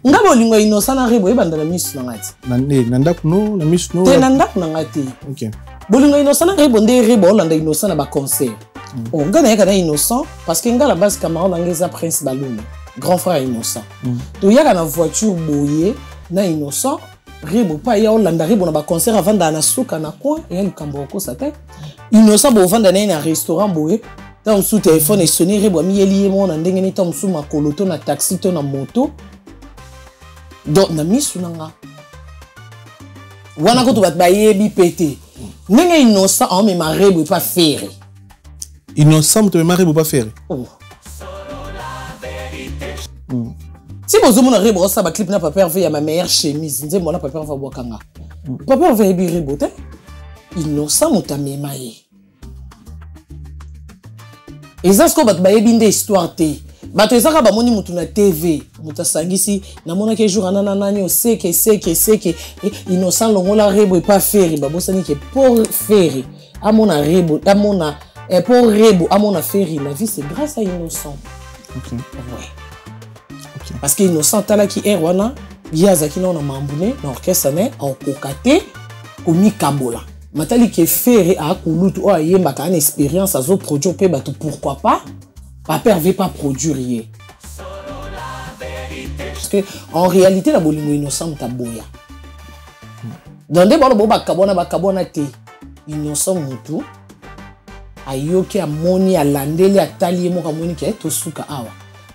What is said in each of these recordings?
nga bolingo innocent na rebo ebanda na misu na ngati nanda kuno na misu no te nanda na ngati OK bolingo innocent na rebo nde rebo olanda innocent na ba concert nga na yaka na innocent parce que nga la base camarade na ngeza Prince Baluma grand frère innocent to yaka na voiture boye na innocent rebo pa ya olanda rebo na ba concert avant na suka na coin ya likambo ko sa te innocent bo vanda na restaurant boye tant sous téléphone et sonner rebo mi yeli mo na ndenge ni tant sous makolo to na taxi to na moto donc na misu nanga wana ko to bat ba yebi pété ndenge innocent en me ma rebo pas faire innocent te me rebo pas faire si vous avez un rebo, ça va clip na papa Hervé à ma meilleure chemise. Nze mona papa Hervé va kanga. Papa Hervé bi rebo te. Innocent mutame maye. Ezas ko bat ba yebi nde histoire te. Bato ezaka ba moni mutu na TV, muta sangisi na mona ke jour anana nanyo seke innocent longola rebo pas faire ba bosani ke pour faire. Amona rebo, amona pour rebo, amona faire la vie c'est grâce à innocent. OK. Ouais. Parce que innocent tala ki erwana yaza ki na mambune na orchestre ne en kokate komi kabola matali ke faire a kulutu o ayemba ka une expérience azo produire pe bato pourquoi pas perve pas produire parce que en réalité la bolingo innocent taboya dans des bolo bakabona te innocent mutu ayoki amoni alandeli atali mo kamoni ke to suka awa.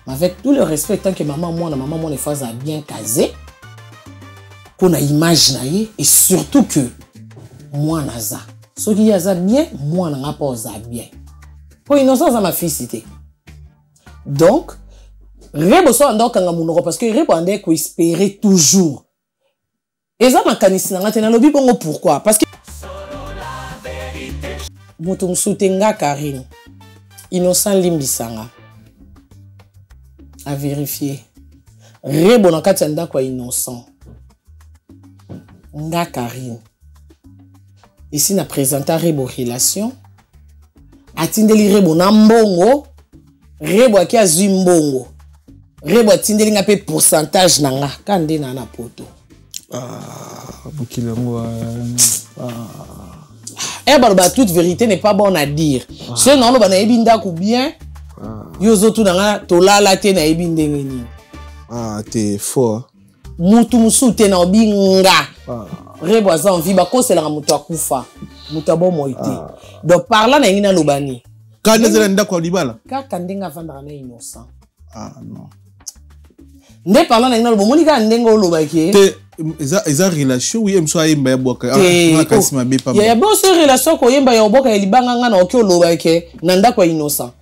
Avec tout le respect, tant que maman, moi, les phases a bien casé, qu'on a imaginé, et surtout que moi, naza. Ce qui a bien, moi, n'a pas bien. Pour innocence à ma fille, c'était. Donc, rebo so ando kanga munoko parce que rebo ande ko espérer toujours. Et ça, ma kanisi n'a pas lobi bongo pourquoi? Parce que moto soutenga Karine, innocent limbisanga. À vérifier. Rebo na kati anda kwa innocent. Nga Karine. Ici na présenta rebo relation. Atindeli rebo na mbongo. Rebo aki azwi mbongo. Rebo atindeli nga pe pourcentage na nga. Kande na na poto. Ba toute vérité n'est pas bonne à dire. Ce non, ba na ebinda ku bien. Yozo tu nanga tolala te na ebinde ngeni. T'es fort. Mutu musu te na obinga. Rebo aza envie ba kosela mutu akufa. Mutu abo moite. Donc parla na ngina lobani. Quand ezela ndako libala. Ka kandenga vandra na innocent. Non. Ne parla na ngina loboni ka ndenga olobaki. Te eza relation oui emso ayemba ya boka. Kasima be pa. Ya bon ce relation ko yemba ya boka ya libanga nga na okyo olobaki na ndako innocent.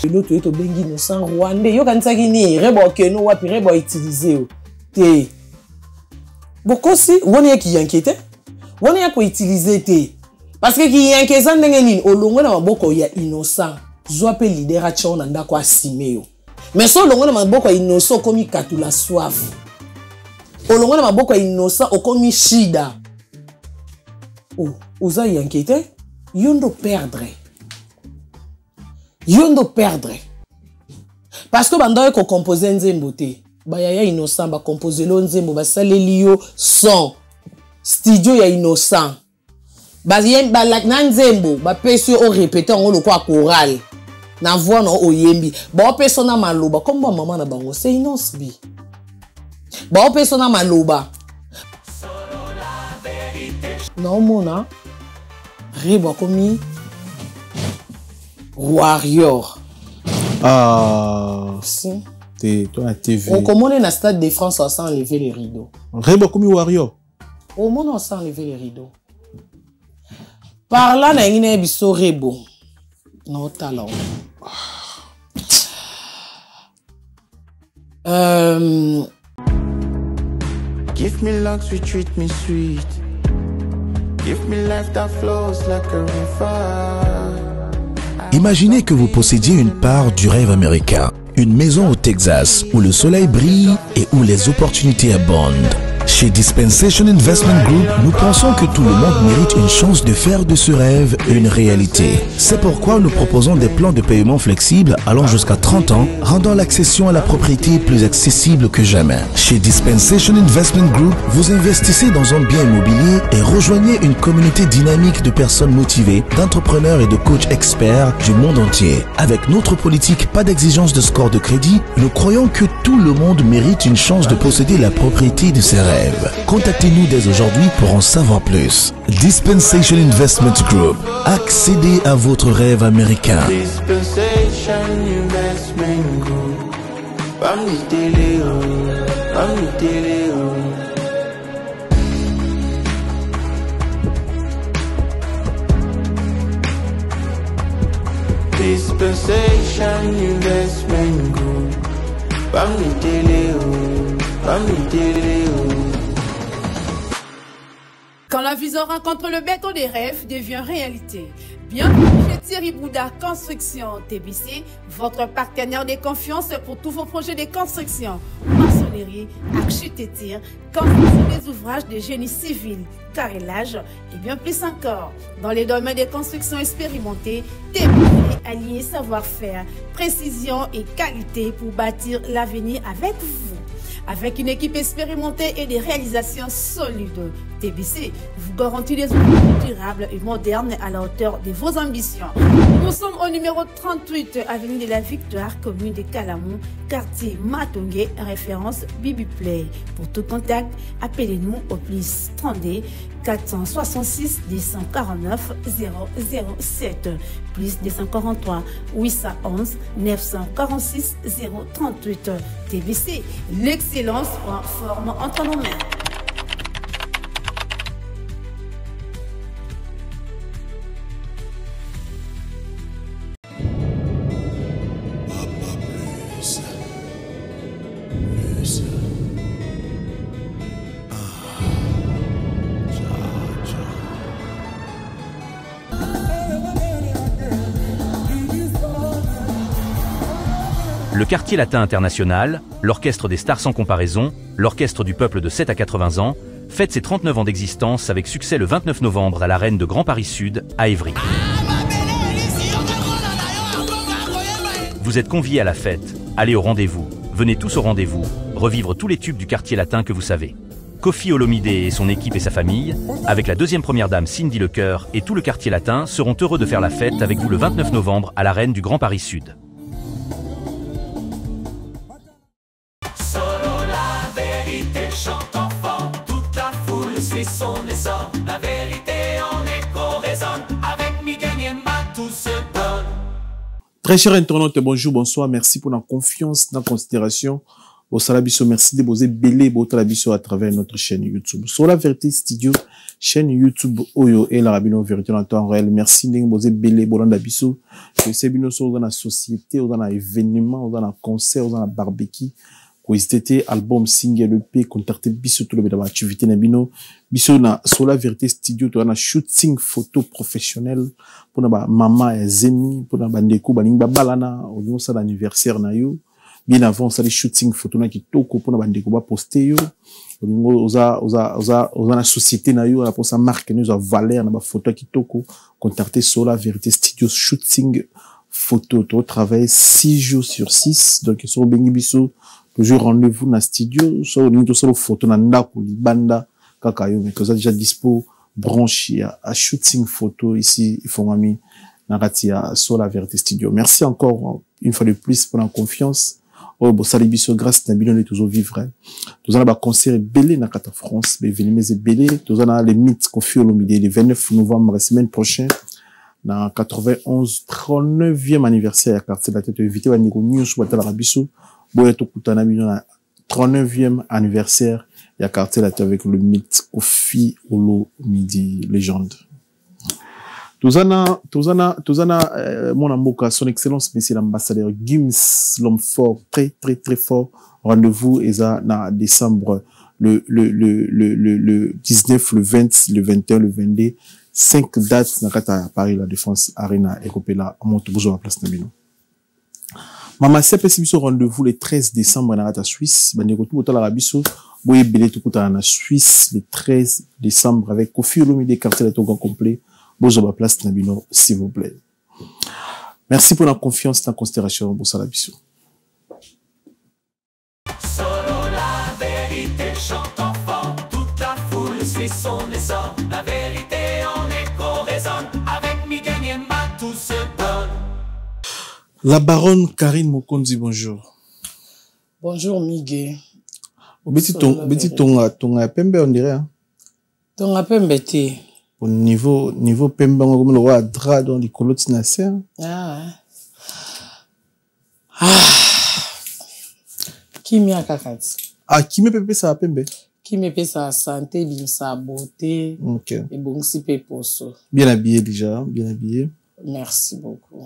L'autre est au bengi innocent rwandais yo kanisa kini rebo keno wapi rebo utiliser te boko si woni yaki yankete woni yako utiliser te parce que ki yankeza ndenge nini olongo na maboko ya innocent zwa pe leader a chona ndako asimeo mais so olongo na maboko ya innocent komi katula soif olongo na maboko ya innocent okomi shida oza yankete yondo perdre yondo perdre parce que bando ko composer nzembo te ba ya innocent ba composer lo nzembo ba saleli yo son studio ya innocent ba yen ba la nzembo ba pesi o répéter ngolo kwa choral na voix no oyembi ba persona maloba comme ba maman na bango c'est innocent bi ba persona maloba non mona rebo komi Warrior. Si. Toi la TV. On commande na Stade de France sans enlever les rideaux. Rebo comme Warrior. Au monde on sans enlever les rideaux. Par là na ngine biso rebo. No talent. Give me luck, sweet, treat me sweet. Give me life that flows like a river. Imaginez que vous possédiez une part du rêve américain, une maison au Texas où le soleil brille et où les opportunités abondent. Chez Dispensation Investment Group, nous pensons que tout le monde mérite une chance de faire de ce rêve une réalité. C'est pourquoi nous proposons des plans de paiement flexibles allant jusqu'à 30 ans, rendant l'accession à la propriété plus accessible que jamais. Chez Dispensation Investment Group, vous investissez dans un bien immobilier et rejoignez une communauté dynamique de personnes motivées, d'entrepreneurs et de coachs experts du monde entier. Avec notre politique pas d'exigence de score de crédit, nous croyons que tout le monde mérite une chance de posséder la propriété de ses rêves. Contactez-nous dès aujourd'hui pour en savoir plus. Dispensation Investment Group. Accédez à votre rêve américain. Dispensation Investment Group. Dispensation Investment Group. Quand la vision rencontre le béton des rêves devient réalité. Bienvenue chez Thierry Bouddha Construction TBC, votre partenaire de confiance pour tous vos projets de construction, maçonnerie, architecture, construction des ouvrages de génie civil, carrelage et bien plus encore. Dans les domaines des constructions expérimentées, TBC allie savoir-faire, précision et qualité pour bâtir l'avenir avec vous. Avec une équipe expérimentée et des réalisations solides, TBC vous garantit des outils durables et modernes à la hauteur de vos ambitions. Nous sommes au numéro 38, avenue de la Victoire, commune de Calamon, quartier Matongé, référence Bibi Play. Pour tout contact, appelez-nous au plus 32 466 249 007, plus 243 811 946 038. TBC, l'excellence en forme entre nos mains. Le Quartier Latin International, l'Orchestre des Stars sans comparaison, l'Orchestre du Peuple de 7 à 80 ans, fête ses 39 ans d'existence avec succès le 29 novembre à l'Arène de Grand Paris Sud, à Évry. Vous êtes conviés à la fête, allez au rendez-vous, venez tous au rendez-vous, revivre tous les tubes du Quartier Latin que vous savez. Kofi Olomide et son équipe et sa famille, avec la deuxième première dame Cindy Lecoeur et tout le Quartier Latin, seront heureux de faire la fête avec vous le 29 novembre à l'Arène du Grand Paris Sud. Son essor, la vérité en écho résonne, avec Miguel Niemba tout se donne. Très chers internautes, bonjour, bonsoir, merci pour la confiance, la considération. Au Salabiso, merci de poser belé Salabiso à travers notre chaîne YouTube. Sur la Vérité Studio, chaîne YouTube Oyo et la Rabino Vérité en temps réel. Merci de poser belé Salabiso. Je sais bien nous dans la société, dans l'événement, dans le concert, dans la barbecue. C'était album single EP contacté biso tout le activité na bino biso na sur la Vérité Studio to na shooting photo professionnel pour na maman et zemi pour na bandeko balinga balana au niveau ça l'anniversaire na yo bien avant ça les shooting photo na kitoko pour na bandeko ba poster yo au niveau oza na société na yo pour sa marque nous a valeur na ba photo kitoko contacté sur la Vérité Studio shooting photo to travailler 6 jours sur 6 donc sur bengi biso toujours rendez-vous dans studio, sur le photo na ndaku libanda kaka yo mais que ça déjà dispo branché à shooting photo ici il faut mami naratia sur la Vérité Studio. Merci encore une fois de plus pour la confiance. Oh bo salibiso grâce na bino toujours vivre. Tous on a ba concert belé na kata France, be venimez belé, tous on a les mythes Kofi Olomide le 29 novembre la semaine prochaine na 91 39e anniversaire à quartier la tête éviter wa niko news wa tala biso. Boya tokutana bino na 39e anniversaire ya quartier latin avec le mythe Kofi Olomide légende. Tozana mon amoka son excellence monsieur l'ambassadeur Gims l'homme fort très fort. Rendez-vous eza na décembre le 19 le 20 le 21 le 22 5 dates na kata à Paris la Défense Arena et Copela monte bozo la place na bino. Maman, c'est possible ce rendez-vous le 13 décembre dans la Suisse. Ben, tout autour de la Bisso. Boye belé tout en la Suisse le 13 décembre avec Kofi Olomide quartier de Togo complet. Bozo ba place Nabino, s'il vous plaît. Merci pour la confiance dans la considération. Bossa la Bisso. Solo la vérité chante enfant, toute la foule suit son essor. La vérité en écho résonne, avec Miguel Niemba tout se donne. La baronne Karine Mokonzi, bonjour. Bonjour Miguel. Obeti tonga pembe on dirait hein. Tonga pembe te. Au niveau pembe on comme le roi dra dans les colotis nasser. Ah. Ah. Kimi akakati. Ah, qui me pepe ça pembe. Qui me pèse sa santé, bien sa beauté. OK. Et bon si pe poso. Bien habillé déjà, bien habillé. Merci beaucoup.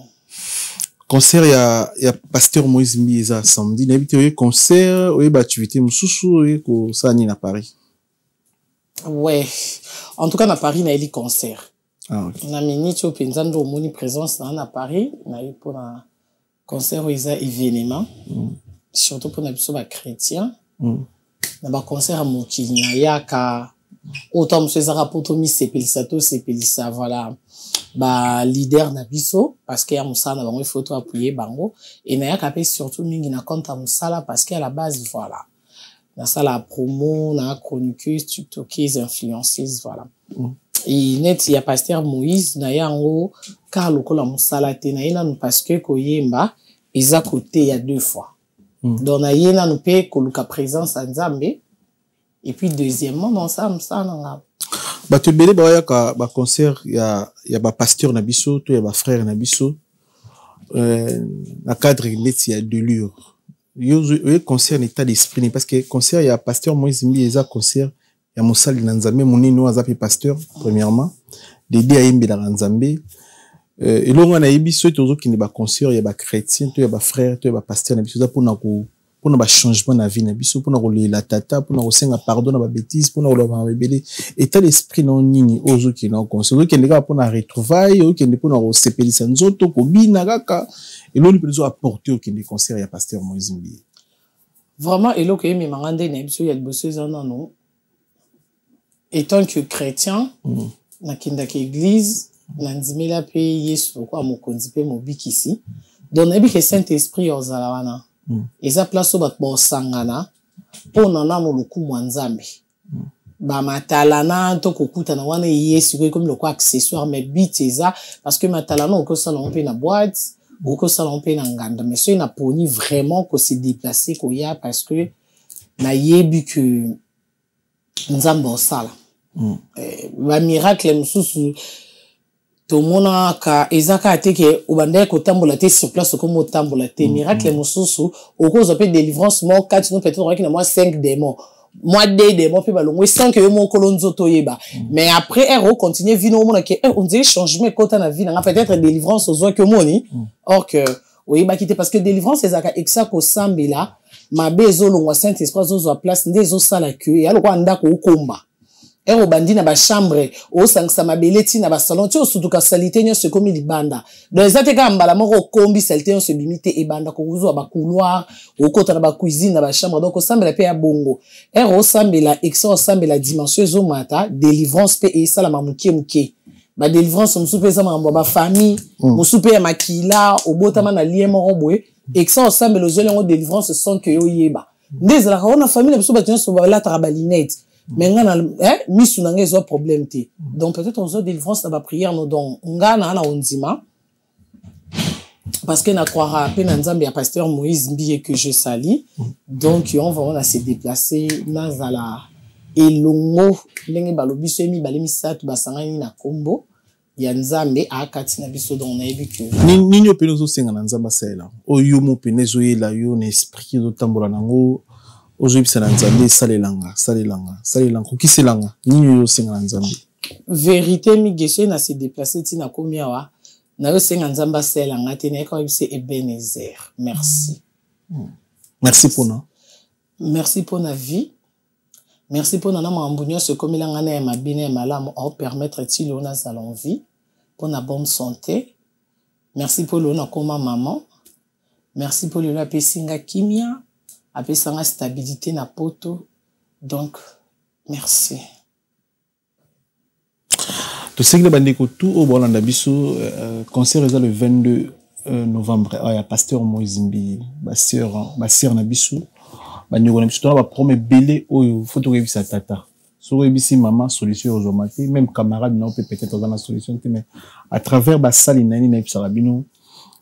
Concert il y a pasteur Moïse Mbieza samedi. N'habite concert, oui bah activité mususu et ko ça ni na Paris. Ouais. En tout cas na Paris na eli concert. Ah OK. Na minute au pensando moni présence na Paris, na eu pour un concert oisa événement. Surtout pour na biso ba chrétien. Na ba concert à mokili na yaka autant monsieur Zara Potomi sepelisa voilà. Ba leader na biso parce que ya musala bango photo appuyer bango et na yaka surtout mingi na compte musala parce que à la base voilà na sala promo na chroniqueuse tiktokeuse influenceuse voilà et net ya pasteur Moïse na yango car lokola musala te na yena parce que koyemba eza côté ya deux fois donc na yena nous pe koluka présence à Nzambe et puis deuxièmement dans ça musala Bato belé ba ka ba concert ya ba pasteur na biso to ya ba frère na biso na cadre net ya de l'ure yo concert en état d'esprit parce que concert ya pasteur Moïse Mbieza concert ya mosali na Nzambe monino azapi pasteur premièrement dédé a yembe na Nzambe et longa na biso tozo ki ne ba concert ya ba chrétien to ya ba frère to ya ba pasteur na biso za pour na ba changement na vie na biso pour na la tata pour na senga pardon na ba bêtise pour na ba bébé état d'esprit non nini ozo ki na concert ki ndeka pour na retrouvaille o ki ndeka pour na sepelisa nzoto ko bina kaka et l'on peut nous apporter au kinde concert ya pasteur Moïse Mbieza vraiment et que me mangande na biso ya liboso ezana non étant que chrétien na kindaka église na ndimela pe Yesu ko amokonzi pe mobikisi donc na bi que Saint-Esprit ozala wana eza place bat bo sangana pona na no lukumu Nzambe ba matalana to kokuta na wana Yesu ko comme le quoi accessoire mais bit eza parce que matalana on ko ça on peut na boîte ou ko ça on peut na nganda mais c'est na poni vraiment ko se déplacer ko ya parce que na yebi que Nzambe osala ba miracle mususu to mona ka ezaka ateke ubandai ko tambola te sur place comme au tambola te miracle mususu au cause de délivrance mo 4 non peut-être na moi 5 démons moi 2 démons pe balongwe sans que mon kolonzo toyeba mais après elle continue vino mona que on dit changement kota na vie na peut-être délivrance aux que moni or que oui ba quitter parce que délivrance ezaka exa ko sambela mabezo longwa Saint-Esprit zo place ndezo sala que ya lo kwa ndako ukomba ero bandi na ba chambre o sangisa mabeleti na ba salon ti osutuka salite nyo se komi libanda donc ezate ka mbala moko kombi salite nyo se bimite e banda ko kuzo ba couloir o kota na ba cuisine na ba chambre donc o sambela pe ya bongo ero sambela exo sambela dimension zo mata délivrance pe e sala mamukie mukie ba délivrance musupe za mambo ba famille musupe ya makila obotama na lien moko boye exo sambela zo lengo délivrance sans que yo yeba ndezala ka ona famille na biso ba tinso ba la trabalinette mais ngana misu na ngezo problème té donc peut-être on zo délivrance na ba prière no donc ngana na ondima parce que na croira pe na Nzambe ya pasteur Moïse Mbiye que je sali donc on va on se déplacer na zala elongo ndenge balobiso emi balemi satu basangani na kombo ya Nzambe akati na biso donc na yebi que nini openo zo senga na Nzamba sela oyo mo penezo yela yo na esprit zo tambola nango aujourd'hui c'est Nzambe salelanga kokiselanga nini yo senga Nzambe vérité mi geso na se déplacer ti na komia wa na yo senga Nzamba salelanga te na ko c'est Ebenezer merci merci pour la vie merci pour na mambunyo se komilanga na ma bine malamu au permettre ti lo na salon vie pour na bonne santé merci pour lo na koma maman Merci pour le apesinga kimia, apesanga stabilité na poto. Donc, merci. Tu sais que le bandeko tout au Bolanda biso concert est le 22 novembre. Il y a pasteur Moizimbi, pasteur na biso. Bandeko na biso va promet belé au photo sa tata. Sur ebisi maman solution aux maté, même camarade non peut-être dans la solution mais à travers ba salle nani na bisala bino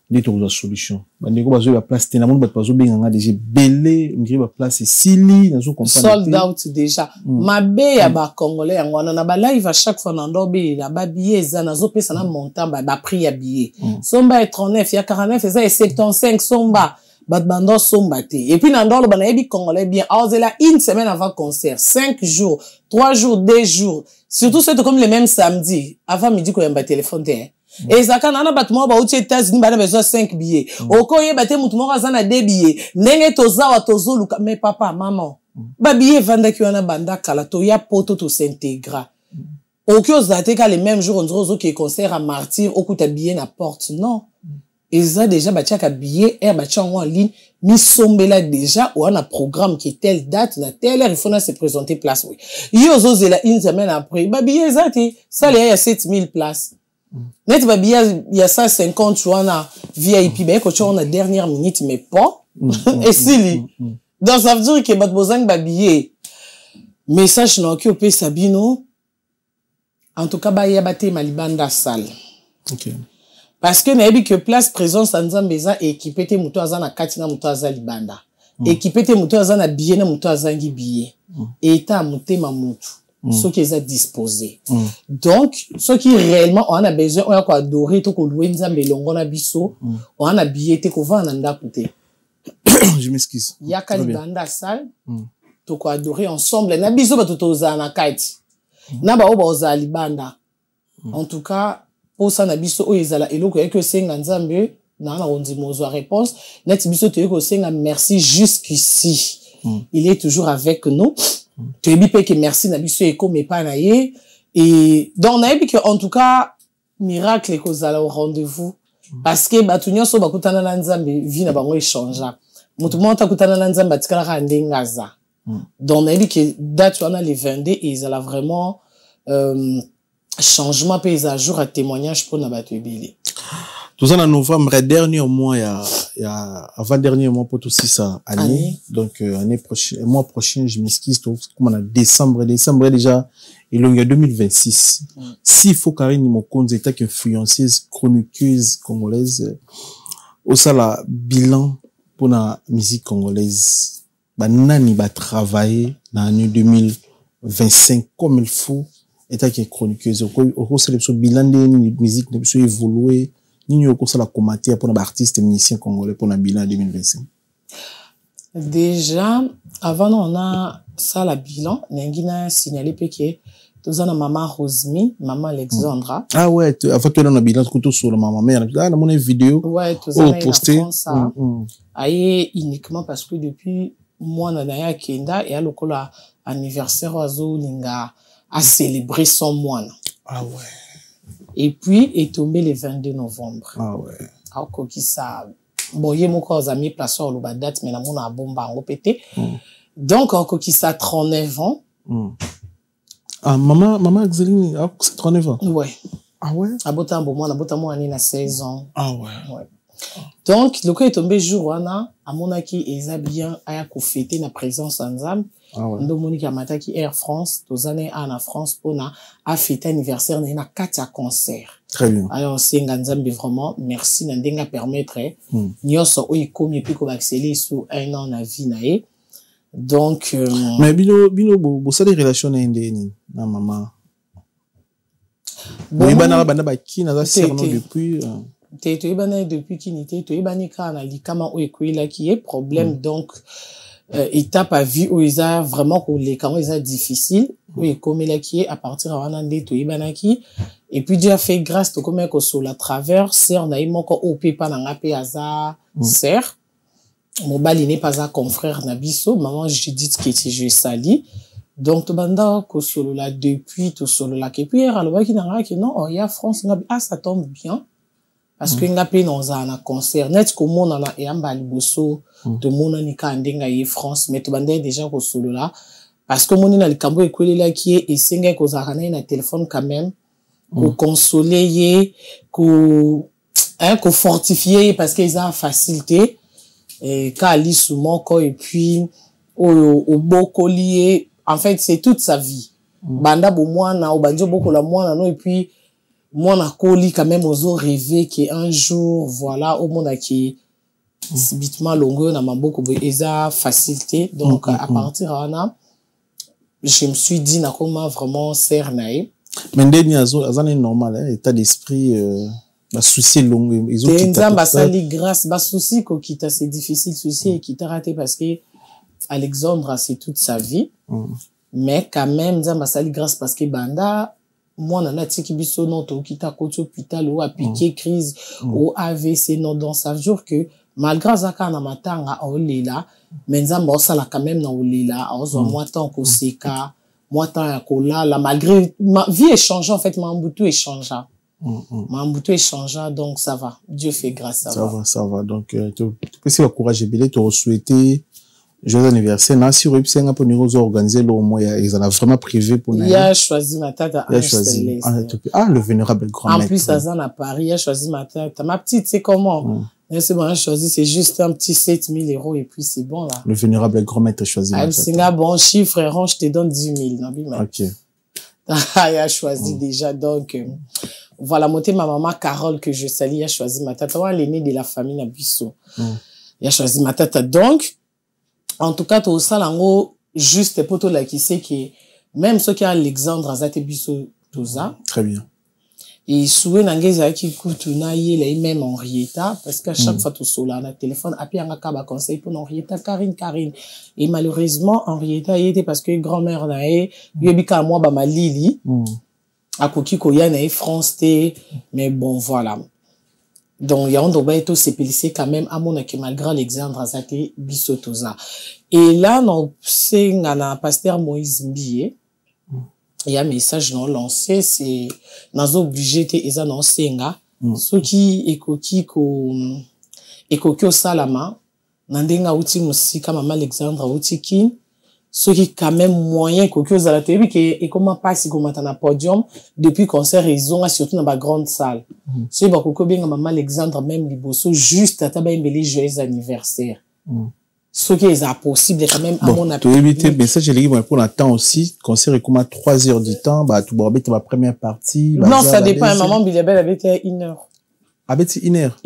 des trouver solution. Bandeko bazo la place tena monde bazo benganga déjà belé, ngri ba place sili nazo comprendre. Sold out déjà. Mabe ya ba congolais yango na ba live à chaque fois nando be la ba billet za nazo pesa na montant ba prix ya billet. Somba est 39, ya 49 et ça est 75 somba. Bando sombate. Et puis, dans le banaïbi congolais bien, la une semaine avant concert, 5 jours, 3 jours, 2 jours. Surtout, c'est comme le même samedi. Avant midi, qu'on y a un téléphone, et ça, quand on a battu, on a États-Unis, on a besoin de 5 billets. Au cas où il y a battu, on a 2 billets. Nenge toza wa tozo luka. Mais papa, maman, ba billet vanda ki wana banda kala, to ya poto to s'intégra. Au cas où ça a été les mêmes jours, on dirait qu'il y a concert à Martyr, au coup t'as billet na porte. Non. Et ça, déjà, bah, tiens, billet, en ligne, mi sombe là, déjà, ou on a un programme qui est telle date, na telle heure, il faut se présenter place, oui. Yo, zé la une semaine après, bah, billet, ça, il y a 7000 places. Net, bah, billet, il y a 150, tu vois, on a VIP, bah, quand tu on a dernière minute, mais pas. Et si, donc, ça veut dire que, bah, besoin, bah, billet. Message, non, qui au pays Sabino. En tout cas, bah, il y a batté Malibanda salle. Ok. Parce que naebi que place présence en Zambeza équipé te muto azana katina muto azalibanda. Équipé te muto azana billet na muto azangi billet. Et ta muté ma mutu. Ce qui est disposé. Donc, ce qui réellement on a besoin on a quoi adorer to ko louer nzambe longo na biso, on a billet te ko vendre nda coûter. Je m'excuse. Ya kalibanda salle. To ko adorer ensemble na biso ba to zana kati. Na ba oba ozalibanda. En tout cas pour ça na biso o ezala eloko yeke senga nzambe na rondi mozo réponse net biso te yeko senga merci jusqu'ici il est toujours avec nous te bi pe que merci na biso eko me pa na ye et donc na bi que en tout cas miracle ko zala au rendez-vous parce que batunyo so bakutana na nzambe vie na bango échange mutu monta kutana na nzambe atikala ka ndengaza donc na bi que date on a les 22 et ezala vraiment changement paysage à témoignage pour Nabato Ebele. Tout en novembre dernier mois il y a avant dernier mois pour tout ça année donc année prochaine mois prochain je m'excuse comme on a décembre déjà et il y a 2026 s'il faut Karine Mokonzi état influenceuse chroniqueuse congolaise au sala bilan pour la musique congolaise nani va travailler dans l'année 2025 comme il faut état qui est chroniqueuse au sélection bilan de musique ne peut évoluer ni au cours la commenter pour les artistes et musiciens congolais pour le bilan 2025. Déjà avant on a ça la bilan n'engina signalé que tous en maman Rosmi maman Alexandra ah ouais avant que on a bilan tout sur la maman mère dans mon vidéo ouais tous en posté ça aïe uniquement parce que depuis moi nanaya kenda et à lokola anniversaire oiseau linga a célébré son moine. Ah ouais. Et puis est tombé le 22 novembre. Ah ouais. Alors qui ça boyé mon corps amis placé au la date mais na mon a bomba en pété. Donc encore qui ça 39 ans. Ah maman Axeline a 39 ans. Ouais. Ah ouais. Abota moi na 16 ans. Ah ouais. Ouais. Donc le coup est tombé jour wana amonaki eza bien aya ko fêter na présence ensemble. Ah ouais. Ndo Monica Mataki Air France, tozane en France pour na a fêter anniversaire na 4 concert. Très bien. Alors c'est nganzambe vraiment merci na ndenga permettre nyoso o ikomi puis ko accélérer sur 1 an na vie nae. Donc mais bino bo ça des relations na ndeni na maman. Bon bana ba ki na za serno depuis depuis qu'il était to ibani kana likama o ekwila qui est problème donc étape à vie où ils a vraiment pour les quand ils a difficile oui comme il a qui est à partir à Wanande to ibanaki et puis Dieu a fait grâce to comme que sur la travers ser na imoko op pa na ngape aza ser mobali n'est pas un confrère na biso maman je dis que je sali donc to banda ko solo là depuis to solo là et puis alors qui na que non il y a France ah ça tombe bien parce que nga pe dans un concert net ko mona na yamba liboso to mona ni ka ndenga ye France mais to bande déjà ko solo là parce que moni na likambo ekwelela ki e senga ko zakana na téléphone quand même ko consoler ye ko fortifier parce qu'ils ont facilité et kali soumoko et puis au bokolier en fait c'est toute sa vie banda bo mwana au banjo boko la mwana no et puis mwana koli quand même ozo rêver qu'un jour voilà au monde qui subitement longueur na maboko bo eza facilité donc à partir là je me suis dit na comment vraiment cernaé mais ndeni azana normal état d'esprit ba souci long ils ont quitté basali grâce ba souci ko kita c'est difficile souci et qui t'a raté parce que Alexandre c'est toute sa vie mais quand même nzamba basali grâce parce que banda moi na tiki biso non to kita ko hôpital ou a piqué crise au AVC non dans ça jour que malgré zaka na matanga olela mais nzamba osala quand même na olela ozo moi tant ko seka moi tant ko la malgré ma vie est changée en fait ma mbutu est changé Mambuto est changé, donc ça va. Dieu fait grâce, ça va. Donc, tu peux essayer de courage et te souhaiter joyeux anniversaire. Non, si vous avez pour nous organiser le mois, ils en ont vraiment privé pour nous. Il a choisi ma tante à Ange. Le vénérable grand-mère. En plus, ça à Paris, il a choisi ma tante. Ma petite, c'est comment? C'est bon, choisi, c'est juste un petit 7000 € et puis c'est bon, là. Le vénérable grand-mère choisi ma tante. C'est un bon chiffre, frère, je te donne 10 000. Ok. Il a choisi déjà, donc, voilà, monter ma maman Carole que je salue, il a choisi ma tata. Elle est née de la famille Nabisso. Il a choisi ma tata. Donc, en tout cas, tout ça, là, juste pour tout là qui sait que même ceux qui ont Alexandre Azate Bisso, tout ça. Très bien. Et souvent, n'angé qui coûte na yé même Henrietta parce qu'à chaque fois tout cela, na téléphone, appuyé un kaba conseil pour Henrietta, Karine. Et malheureusement, Henrietta y était parce que grand-mère na yé, yébika moi ba ma Lili. À Koki Koya na France T, mais bon, voilà. Donc, il y a un doba eto s'épélissé quand même à mon que malgré Alexandre Azate Bissotoza. Et là, c'est un pasteur Moïse Mbie. Il y a un message non lancé, c'est, dans obligé te eza non senga. Ce qui est Koki au salama, nandenga outi musika mama Alexandre outi kin. Ce qui quand même moyen que à la télé et comment passe comment t'en a podium depuis concert ils ont surtout dans la grande salle c'est beaucoup bien maman Alexandre même liboso juste à tabac embelli joyeux anniversaire ce qui est possible quand même à mon appel éviter mais ça j'ai les pour le temps aussi concert est comme à 3 heures du temps bah tu bois ma première partie non ça dépend maman Bilebel avait été 1 heure avec 1 heure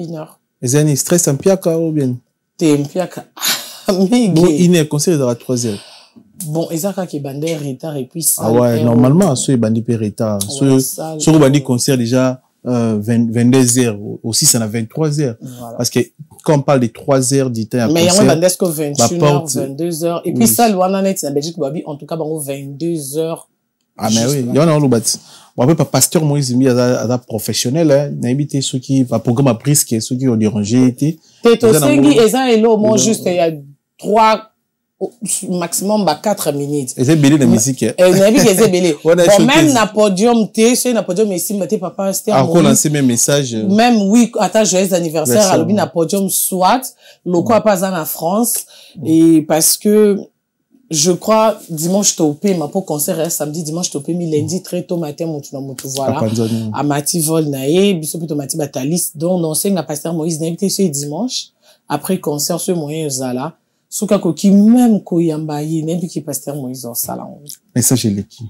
et c'est un stress un piaka ou bien t'es un piaka bon 1 heure concert est à 3 heures. Bon, ezaka qui bandé retard et puis ça. Ah ouais, normalement, ceux bandit per retard. Ceux bandit concert déjà 22 heures. Aussi, ça n'a 23 heures. Voilà. Parce que quand on parle de 3 heures du temps à mais concert. Mais il y a un bandesque 21 heures, 22 heures. Et puis ça, l'ouana net, en Belgique, en tout cas, 22 heures. Ah, mais oui, il y en a un autre. Bon, après, pasteur Moïse Mbi, à professionnel, hein, n'a évité ceux qui, va programme à brisque, ceux qui ont dérangé, T'es au Sengi, et ça, et là, au moins, juste, il y a 3, maximum 4 minutes. Et c'est belé la musique. Et belé. Bon, même na podium c'est na podium ici mais papa c'était encore lancé même message. Même oui, attends joyeux anniversaire à l'objet na podium soit le quoi pas en France et parce que je crois dimanche topé ma pour concert samedi dimanche topé mi lundi très tôt matin mon voilà à Mati vol naé biso plutôt Mati batalis donc non c'est na pasteur Moïse n'invité ce dimanche après concert ce moyen zala Souka koki même koyamba yi n'importe qui pasteur Moïse en salon. Message l'équipe.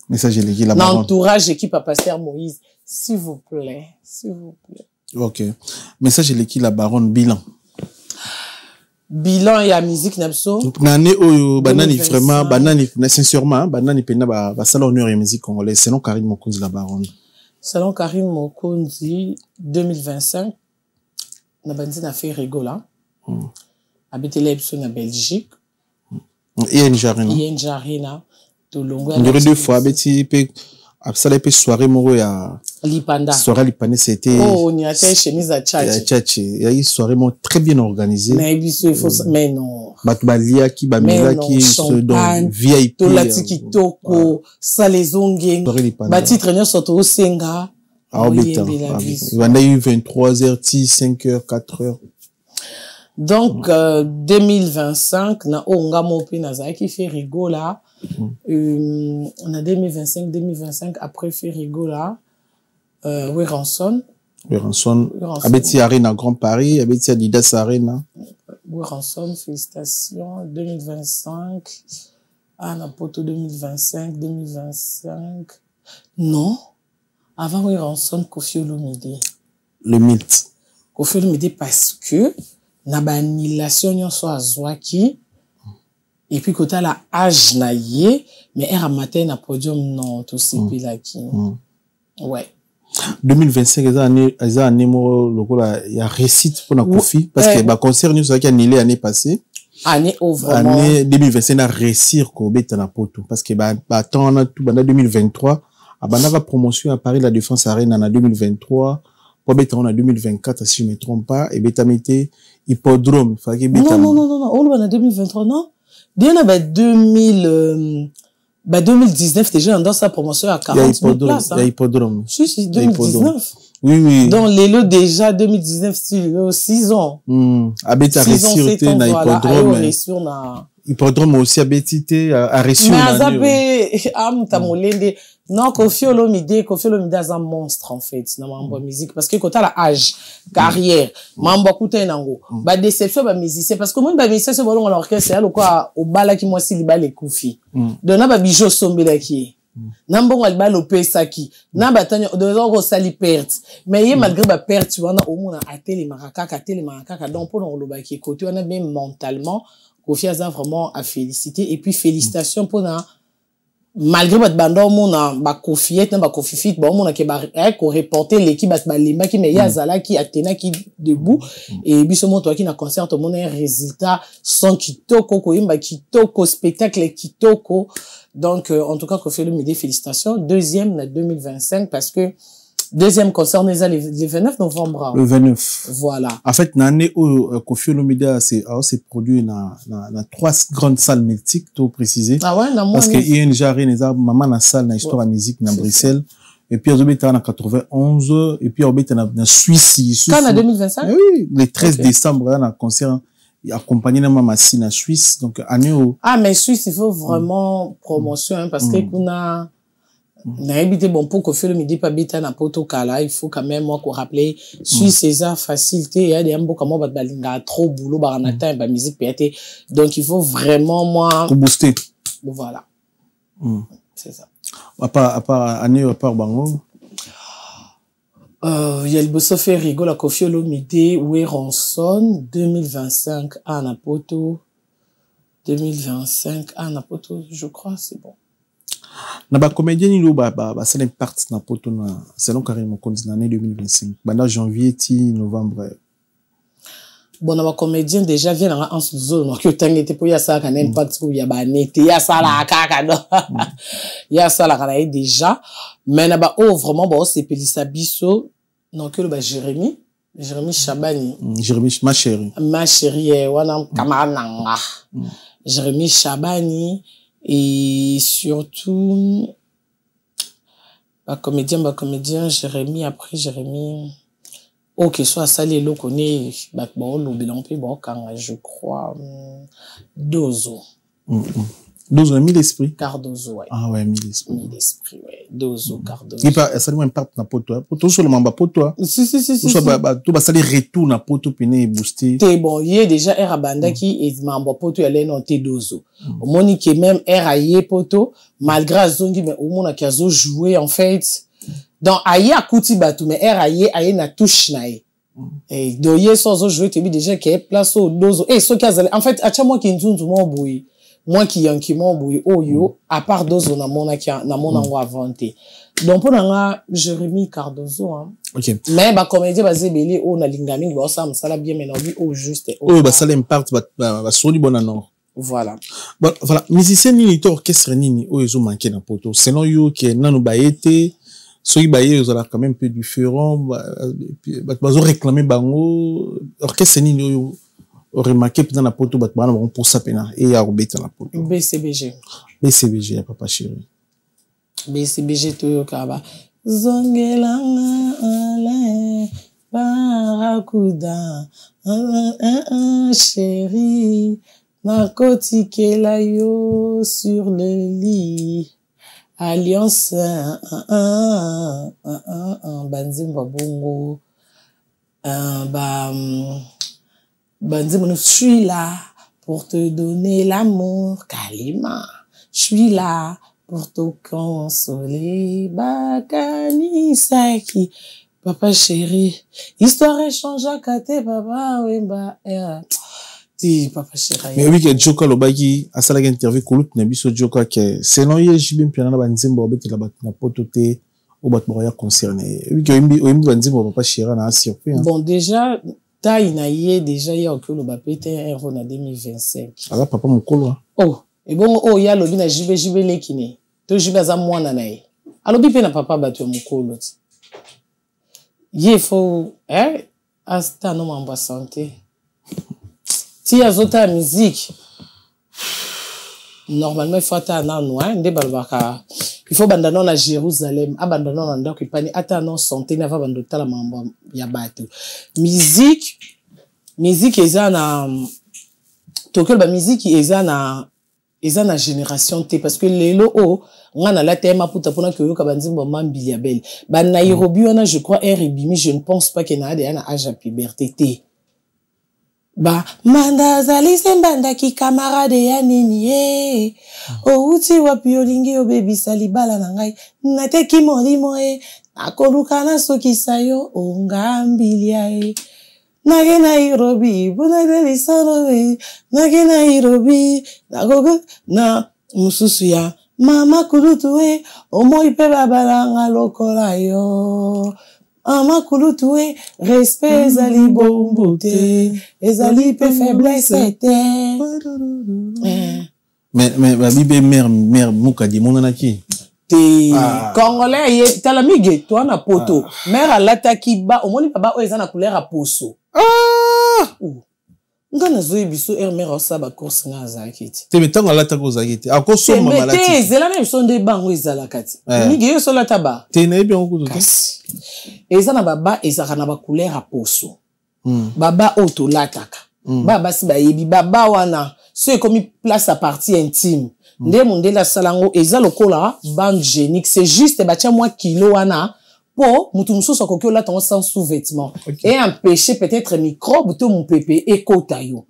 Message l'équipe la baronne. L'entourage équipe à pasteur Moïse, s'il vous plaît, s'il vous plaît. OK. Message l'équipe la baronne bilan. Bilan et la musique n'abso. Nané oyo banani vraiment banani sincèrement banani pena ba salon honneur et musique congolaise selon Karine Mokonzi la baronne. Selon Karine Mokonzi 2025 na bandi na fait rigola. Habité l'Epson en Belgique. Il y a une jarina. Il y a une jarina. Tout le monde. Il y a 2 fois, habité, ça l'a été soirée, moro, ya. Lipanda. Soirée Lipanda, c'était. Oh, on y a été chemise à Tchatchi. Il y a eu une soirée, très bien organisée. Mais, il faut, mais non. Batbalia qui, Bamila qui, se donne, VIP. Tout la tiki toko, ça les ongeng. Bati traîneur surtout au Senga. Arbeta. Il va y 23h, 5h, 4h. Donc, 2025, na onga mopi na zaki fait rigola. On a 2025, après fait rigola. Weranson. Abeti Arena Grand Paris, Abeti Adidas Arena. Weranson, félicitations. 2025. Ah, na poto 2025. Non. Avant Weranson, Kofi Olomide. Le mythe. Kofi Olomide parce que na ba annulation nyonso azwaki et puis quand la âge na ye mais era matin na podium non tout sepelaki. Ouais. 2025 eza année mo lokola ya réussite pour na Kofi parce que ba concert nous qui annulé année passée. Année vraiment. Année 2025 na réussir ko beta na poto parce que ba temps na tout banda 2023 abanda promotion à Paris la Défense Arena en 2023 pour beta en 2024 si je me trompe pas et beta mette hippodrome non on va en 2023 non bien à 2019 déjà dans sa promotion à 40 000 places. Il y a hippodrome. Si 2019. Oui. Donc les lots déjà 2019 c'est 6 ans. Abeta réussir na hippodrome. Hippodrome aussi abetité à réussir na zabe am tamolende. Non, Kofi Olomide est un monstre, en fait, dans la musique. Parce que quand t'as l'âge, carrière, mambo kuta nango, ba déception, ba musicien. Parce que moi, ba musicien, c'est bon, on orchestre, c'est quoi, au bala qui moi, si, li ba les Kofi. Dona ba bijo sombe la qui. Nambo, on ba l'opé saki. Namba, tanyo, de l'or, sali perte. Mais, yé, malgré ba perte, tu vois, au moins, à télé marakaka, donc, pour l'on ba qui côté, on a bien mentalement, Kofi a vraiment à féliciter. Et puis, félicitations pour na, malgré votre bando mon ba kofiette ba kofifit ba mon ke ba ko reporter l'équipe ba limba qui me yazala qui atena qui debout et biso mon toi qui na concert mon un résultat son kitoko ko imba kitoko spectacle kitoko donc en tout cas Kofi Olomide félicitations deuxième na 2025 parce que deuxième concert les le 29 novembre. Le 29. Voilà. En fait, l'année où Kofi Olomide s'est produit dans 3 grandes salles mythiques, tout précisé. Ah ouais, parce que ING Arena, maman na salle na histoire de musique dans Bruxelles. Et puis, on a en 91. Et puis, on a en Suisse. Quand en 2025? Oui, le 13 décembre, on a un concert accompagné de ma Massine à Suisse. Donc, année où. Ah, mais Suisse, il faut vraiment promotion, hein, parce que qu'on a, n'habité bon pour Kofi Olomide pas bita na poto kala il faut quand même moi qu'on rappeler Suisse César facilité il y a des ambos comme balinga trop boulot baranata ba musique pété donc il faut vraiment moi pour booster voilà c'est ça à part année à part bango il y a le bosso fait rigolo la Kofi Olomide Weranson 2025 à Napoto 2025 à Napoto je crois c'est bon. Na ba comédien ni lo ba ça l'impact na poto na selon carrément konzi na année 2025 banda janvier ti novembre bon na ba comédien déjà vient en zone que tangete pour ya ça quand impact pour ya ba nete ya ça la kaka do ya ça la kana déjà mais na ba vraiment bon c'est Pelissa Bisso non que le ba Jérémy Chabani Jérémy ma chérie wana camarade nanga Jérémy Chabani et surtout ba comédien Jérémy ok soit ça les lo connaît ba bon lo bilan pe bon quand je crois Dozo Dozo a mis l'esprit Cardozo ouais ah ouais mis l'esprit ouais Dozo Cardozo il pas ça lui impact na poto seulement ba poto si soit ba tout ba ça les retour na poto pene booster t'es bon il est déjà era banda qui est mambo poto elle non te Dozo au monique même era yé poto malgré zongi mais au monde qui a joué en fait dans aïe à kuti batu mais era yé aïe na touche nae et doye sans jouer tu déjà qui est place au Dozo et ce cas en fait acha moi qui nzunzu mo boui moi qui yanki mon boui oyo à part Dozo na mona qui na mona ngo avanté donc pour nga Jérémy Cardozo hein ok mais ba comédien ba zebeli o na lingami ba ça msala bien mais non au juste oh ba ça l'impact ba soli bona non voilà bon voilà musicien ni to orchestre ni o ezo manquer na poto selon yo que nanu ba été soki ba ye ezala quand même peu différent ba zo réclamer bango orchestre ni yo remarqué peut-être na poto bat bana pour ça pena et ya robeta na poto BCBG papa chéri BCBG to kaba zongelanga alain barakuda chéri nakotikela yo sur le lit alliance banzimba bongo banzimba je suis là pour te donner l'amour Kalima je suis là pour te consoler Bakani Saki papa chéri histoire échange à kate papa wemba papa chéri mais oui que Joka lobaki asala interview kolut na biso Joka que selon ye jibim piana ba nzembo obeti la bat na potote au bat moya concerné oui que oyimbi ba nzembo papa chéri na surpris bon déjà taille na ye déjà ya que le bapete euro na 2025 ala papa mokolo oh et bon oh ya lobi na jibe lekine to jibe za mwana na ye alobi pe na papa batu mokolo ye faut asta no mamba santé ti azota musique normalement il faut attendre noir nde balbaka il faut bandana na Jérusalem abandana na ndako ipani attendre santé na va bandota la mamba ya bato musique eza na tokyo ba musique eza na génération T parce que lelo o ngana la tema puta pona que yoka banzimbo mambili ya belle ba Nairobi wana je crois RBimi je ne pense pas que na de na âge à puberté T ba manda zali sembanda ki camarade ya nini o uti wapi olingi o baby salibala na ngai nateki molimo akoluka na soki sayo o ngambilia nage Nairobi buna de lisano nage Nairobi na mususu ya mama kulutu omo ipe babalanga lokola yo mama kulutu respect ezali bombote ezali pe faiblesse te mais babibe mère muka di monana ki te congolais ye talamige toi na poto mère alataki ba omoni baba o ezana couleur a poso ngana zoe biso mère osaba course nga zakiti te metango alata ko zakiti akoso mama lati te zela na biso nde bango ezala kati mige yo so lata ba te na ebi onko to ezana baba ezaka na ba couleur a poso baba auto lataka baba si ba yebi baba wana so ekomi place à partie intime nde mondela salango eza lokola bande génique c'est juste batia moi kilo wana po mutu mususu akoki olata sans sous-vêtement et empêcher peut-être microbe to mon pépé ekota yo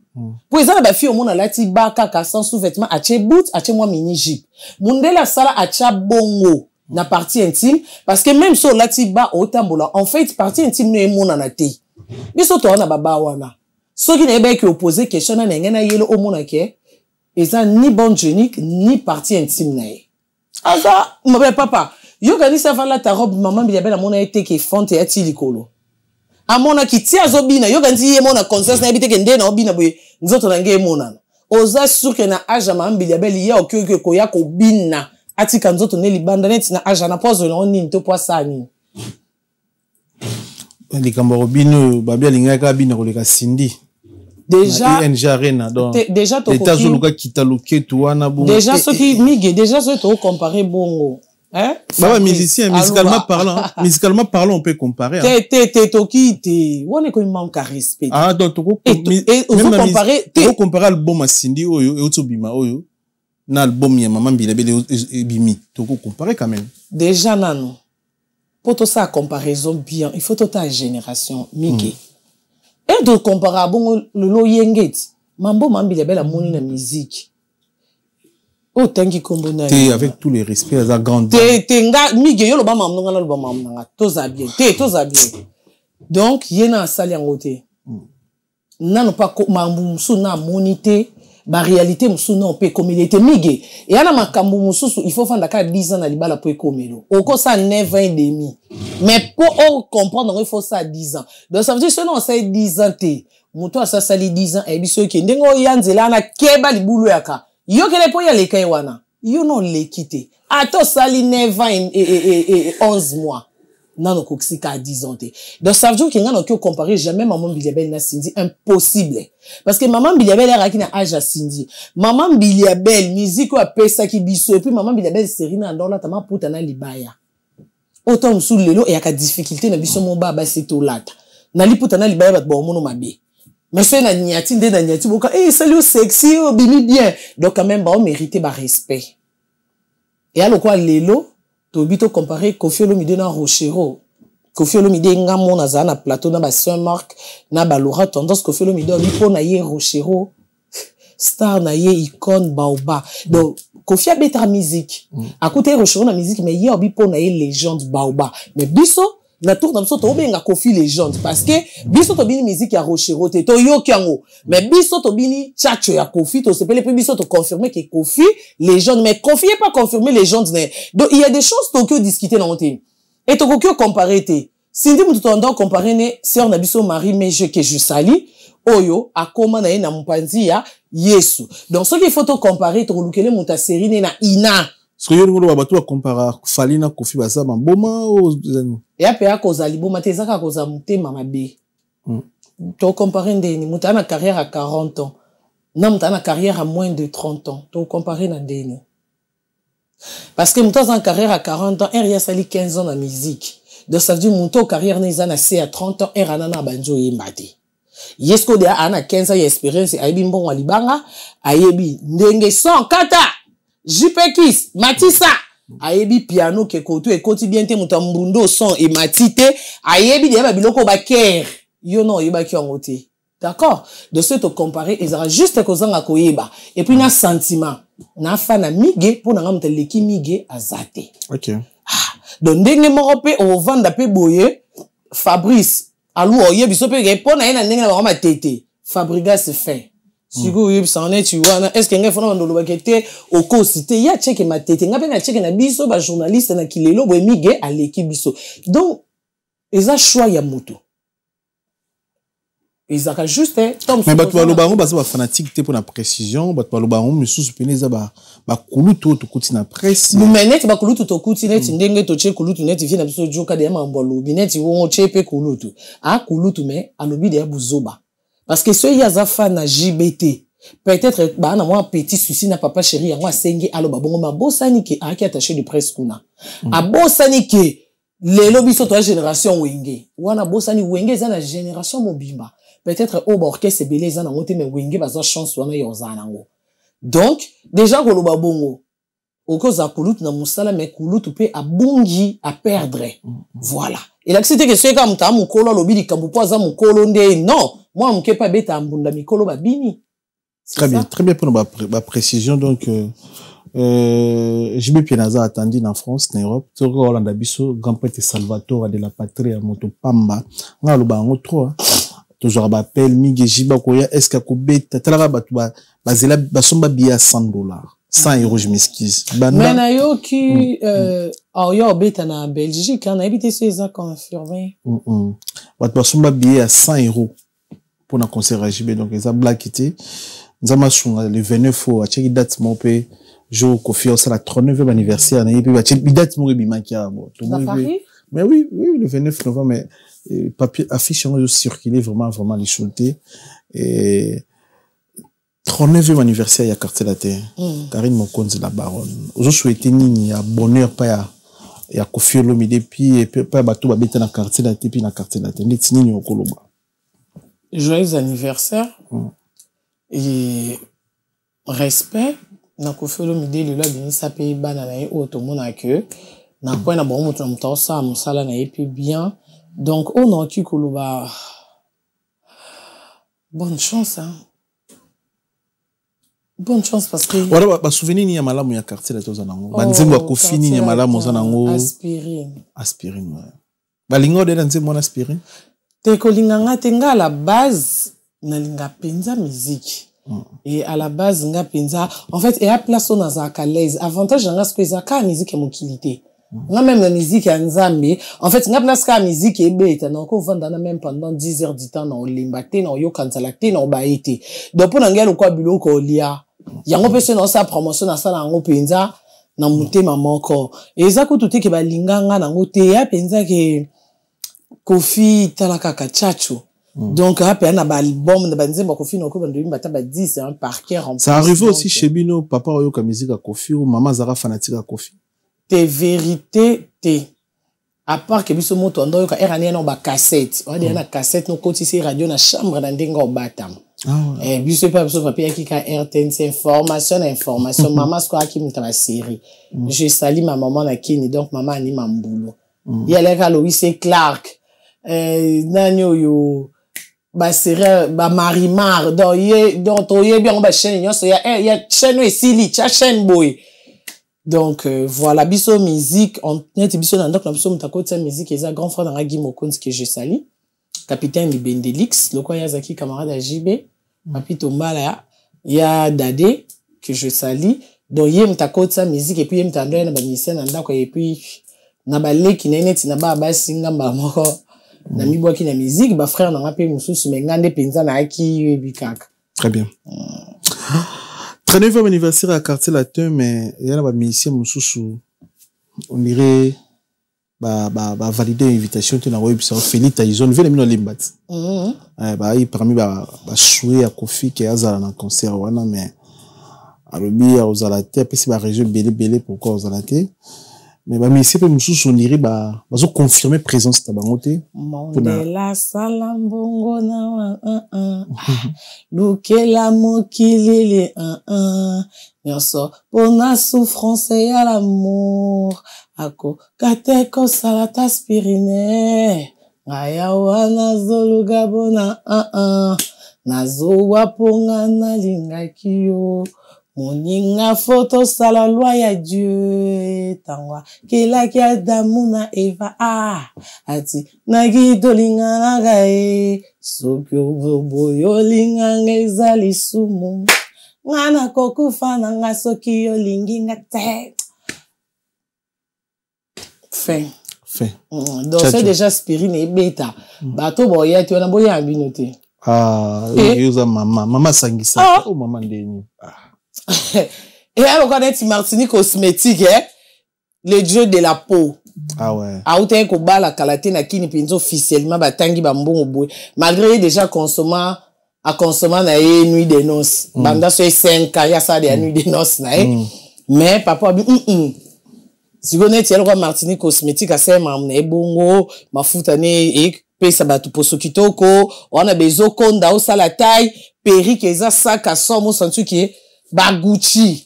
po eza na ba fille omona lati ba kaka sans sous-vêtement atie boot atie moi mini jupe mondela sala atia bongo na partie intime parce que même so lati ba otambola en fait partie intime no emona na te biso to na baba wana soki na ebe ki opposer question na ngena yelo omona ke eza ni bande génique ni partie intime na ye aza mabe papa yo gani sa vala ta robe maman bi yabela mona ete ke fonte ya ti likolo amona ki ti azobina yo gani ye mona conscience na ebite ke nde na obina boye nzoto na nge mona oza sûr que na age maman bi yabeli ya okyo ko ya ko bina atika nzoto ne libanda neti na age na pose no nini to poisa nini likambo robino babia lingaka bina koleka Cindy déjà ING Arena donc déjà to l'état zoluka kitaluke tuana bon déjà ce qui mige déjà ce to comparer bongo baba musicien musicalement parlant on peut comparer te toki te wone ko manque à respect donc to comparer album Cindy oyo e otobima oyo na album ya maman bilabele bimi to comparer quand même déjà nano pour tout ça comparaison bien il faut toute ta génération mige et de comparer bon le loyenget mambo mambile bela moni na musique o tangi kombo na te avec tous les respects à grande te nga mige yo lo ba mamno nga lo ba mamno nga toza bien donc yena sali ngote nano pas mambo musu na monité ba réalité musu na pe communauté mige et ana makambo musu il faut fanda ka 10 ans na libala po ekomelo oko ça 9 ans et demi mais pour comprendre il faut ça 10 ans donc ça veut dire selon ça 10 ans te muto ça sali 10 ans e biso ke ndengo yanzela na keba libulu yaka yo kele po ya lekai wana yo no lekite ato sali 9 ans et 11 mois nano koksika 10 ans te donc ça veut dire que ngana ko comparer jamais maman Biliabel na Cindy impossible parce que maman Biliabel era ki na âge à Cindy maman Biliabel musique a pesa ki biso et puis maman Biliabel série na ndola tama puta na libaya autant sous lelo et yaka difficulté na biso mo baba c'est to lata na liputa na libaya bat bon mono mabe mais c'est na niati nde na niati boka salut sexy bini bien donc quand même ba on mériter ba respect et alors quoi lelo to bito comparer Koffi Olomide na Rochero Koffi Olomide nga mona za na plateau na ba Saint-Marc na ba Laura tendance Koffi Olomide bipo na ye Rochero star na ye icône baoba donc Koffi a betra musique à côté Rochero na musique mais hier bipo na ye légende baoba mais biso na tour na biso to benga Koffi légende parce que biso to bini musique ya Rochero te to yokiango mais biso to bini tchatcho ya Koffi to sepele pe biso to confirmer que Koffi légende mais Koffi est pas confirmé légende donc il y a des choses to discuter dans monté et to ko comparer te Cindy mutu to ndo comparer ne sœur na biso Marie Meje que je salue oyo akoma na ye na mpanzi ya Yesu donc ce qu'il faut to comparer to lukele muta série ne na ina ce que yo ngolo ba to compara Fally na Koffi baza boma o et après a cause ali boma te zaka cause mutema mabe to comparer ndeni muta na carrière à 40 ans na muta na carrière à moins de 30 ans to comparer na ndeni parce que muta en carrière à 40 ans il a sali 15 ans na musique donc ça veut dire muta carrière na na à 30 ans erana na banjo yembate yesko de ana 15 ans expérience ayebi mbongo alibanga ayebi ndenge son kata jipekis matisa ayebi piano ke koto e koti bien te mutambundo son et matite ayebi de ba biloko ba ker yo no yeba ki ngote d'accord de ce te comparer ils aura juste kozanga koyeba et puis na sentiment na fa na mige pour na ngamte leki mige azate OK donc ndenge moko pe o vanda pe boye Fabrice alou oyebi so pe répondre na ndenge na ba tete Fabrigas fait sigo yeb s'en est tu vois est-ce que ngé fona ndolo bakete oko cité ya check ma tete ngabe na check na biso ba journaliste na kilelo bo mige aleki biso donc eza choix ya moto ezaka juste mais bato balobango baza ba fanatique te pour la précision bato balobango misusu peneza ba kulutu to kuti na presse mumenet ba kulutu to kuti net ndenge to che kulutu net vient na biso joka de mambo lobi net wo chepe kulutu a kulutu mais alobi de buzoba parce que ceux yaza fan na JBT peut-être ba na moi petit souci na papa chéri ya moi sengi alo babongo mabosani ke aki attaché de presse kuna abosani ke lelo biso to génération wenge wana bosani wenge za na génération mobimba peut-être au orchestre belé za na ngote mais wenge baza chance wana yoza nango donc déjà ko lo babongo okoza kulutu na musala mais kulutu pe abungi à perdre voilà et là c'était que c'est comme ta mukolo lobi di kambupo za mukolo nde non moi mke pa beta mbunda mikolo babini très bien pour ma précision donc JB Pienaza attendu en France en Europe to Rolanda biso grand prêtre Salvatore de la patrie à Motopamba nga lo bango trop toujours appel mige jiba koya est-ce que ko beta tala ba bazela basomba bia $100 €100 je m'excuse mais na yo ki yo beta na Belgique on a habité ces ans confirmé basomba bia €100 pour na concert à JB donc ils a blackité nzama sunga le 29 au check date mon pe jo Koffi au la 39e anniversaire na yebi ba check date mo bima kia bon mais oui le 29 novembre mais papier affiche ont circulé vraiment les choses et 39e anniversaire ya quartier la terre Karine Mokonzi la baronne ozo souhaiter nini ya bonheur pa ya Koffi Olomide puis pa bato ba beta na quartier la terre puis na quartier la terre ndeti nini okoloba joyeux anniversaire et respect na Koffi Olomide le bini sape bana na o to mona que na kwa na bon mutu mto sa musala na epi bien donc on a qui koloba bonne chance bonne chance parce que wala ba souvenir ni ya malamu ya quartier la toza nango ba nzembo ya Koffi ni ya malamu za nango aspirine ba lingo de nzembo na aspirine te kolinganga tenga la base na linga penza musique et à la base nga penza en fait et à place on a à l'aise avantage nga ce que ça ka musique mokilité nga même la musique ya nzambe en fait nga place ka musique ebeta na ko vanda na même pendant 10 heures du temps na olimbate na yo kansala te na baete donc pour ngelo kwa biloko lia yango pese na sa promotion na sala ngo penza na mutema moko eza ko tuti ke balinganga na ngo te ya penza ke Koffi talaka kachacho donc après na ba album na banzemba Koffi na ko bando bata ba 10 un parquet rempli ça arrive aussi chez Bino papa oyo ka musique à Koffi ou maman zara fanatique à Koffi te vérité te à part que biso moto ndo ka erani na ba cassette on dit na cassette no kotisi radio na chambre na ndenga obatam biso pa biso papier qui ka RTNC information maman sko aki mta ba série je salue ma maman na kini donc maman ani mambulo ya le ka Louis Clark nanyo yo ba série ba Marimar donc toye bien ba chaîne nyonso ya chaîne esili cha chaîne boy. Donc voilà biso musique on net biso na ndako na biso mtakoti musique eza grand frère na Guy Mokonzi que je salue capitaine Bendelix loko ya Zaki camarade à JB papi Tombala ya Dade que je salue donc yé mtakoti musique et puis yé mtando na ba musicien na ndako et puis na ba leki na net na ba singa ba moko na mibwa ki na musique ba frère na ngape mususu mengande penza na aki bikaka. Très bien. 39e anniversaire à Quartier Latin, mais il y a un musicien on dirait valider l'invitation de la website Félix Taïson vient de limbat. Il parmi jouer à Kofi qui est à un concert wana mais à l'obi aux alaté après c'est région belé pourquoi aux alaté mais musicien peut on dirait confirmer présence de bangote Mandela salambongo na lukela mokilele nyonso pona souffrance ya l'amour ako kateko salata aspirine ngaya wana zoluga bona nazowa ponga na lingaki yo moninga photo sala loi ya Dieu tangwa kila kia damuna Eva ati nagi dolinga na gae sokyo boyo linga ngezali sumu ngana kokufa na nga soki yo lingi nga te fin donc c'est déjà aspirine et bêta bato boya tu na boya abinote yoza mama sangisa oh maman ndeni et alors quand est Martinique cosmétique le dieu de la peau autant ko bala kalate na kini pinzo officiellement batangi ba mbongo boy malgré déjà consommer na nuit de noces banda so 5 ans ya ça de nuit de noces na mais papa si vous n'êtes pas Martinique cosmétique à ça mamne bongo mafuta ne et pesa batu poso kitoko on a besoin konda au sala taille perruque eza sac à somme sentu qui est Gucci.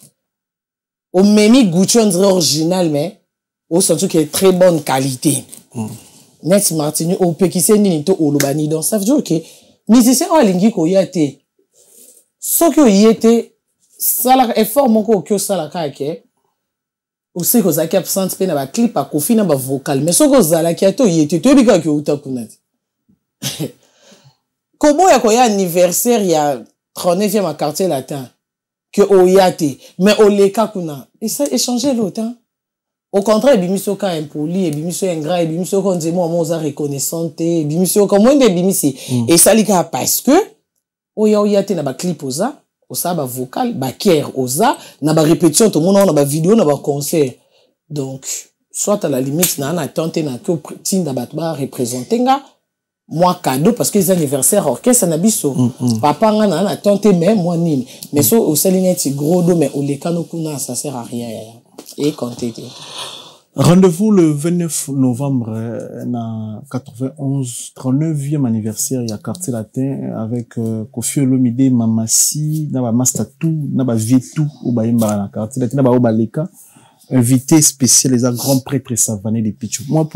Au memi Gucci on dirait original mais au sens qui est très bonne qualité. Net Martini au pekise ni to olobani donc ça veut dire que musicien o lingi ko yate. So que yete sala effort moko ko sala ka ke. O se ko zaki absent pe na ba clip a kofi na ba vocal mais so ko zala ki to yete to bika ko utakunati. Comment ya ko ya anniversaire ya 39e à Quartier Latin. Que oyate mais oleka kuna et ça échanger l'autant au contraire bimiso ka impoli et bimiso ingrat et bimiso ko nzemo moza reconnaissante et bimiso ko moins de bimisi et ça lika parce que oyate na ba clip oza ba vocal ba kier oza na ba répétition tout monde na ba vidéo na ba concert donc soit à la limite na attente na que tinda ba représenter nga moi cadeau parce que les anniversaires orchestre na biso papa nga na attente mais moi nini mais so au salineti gros do mais au lekano kuna ça sert à rien et compter rendez-vous le 29 novembre na 39e anniversaire ya Quartier Latin avec Kofi Olomide Mamasi na ba Mastatou na ba Vietou au baimba na Quartier Latin na ba Obaleka invité spécial les grands prêtres Savané de Pichou moi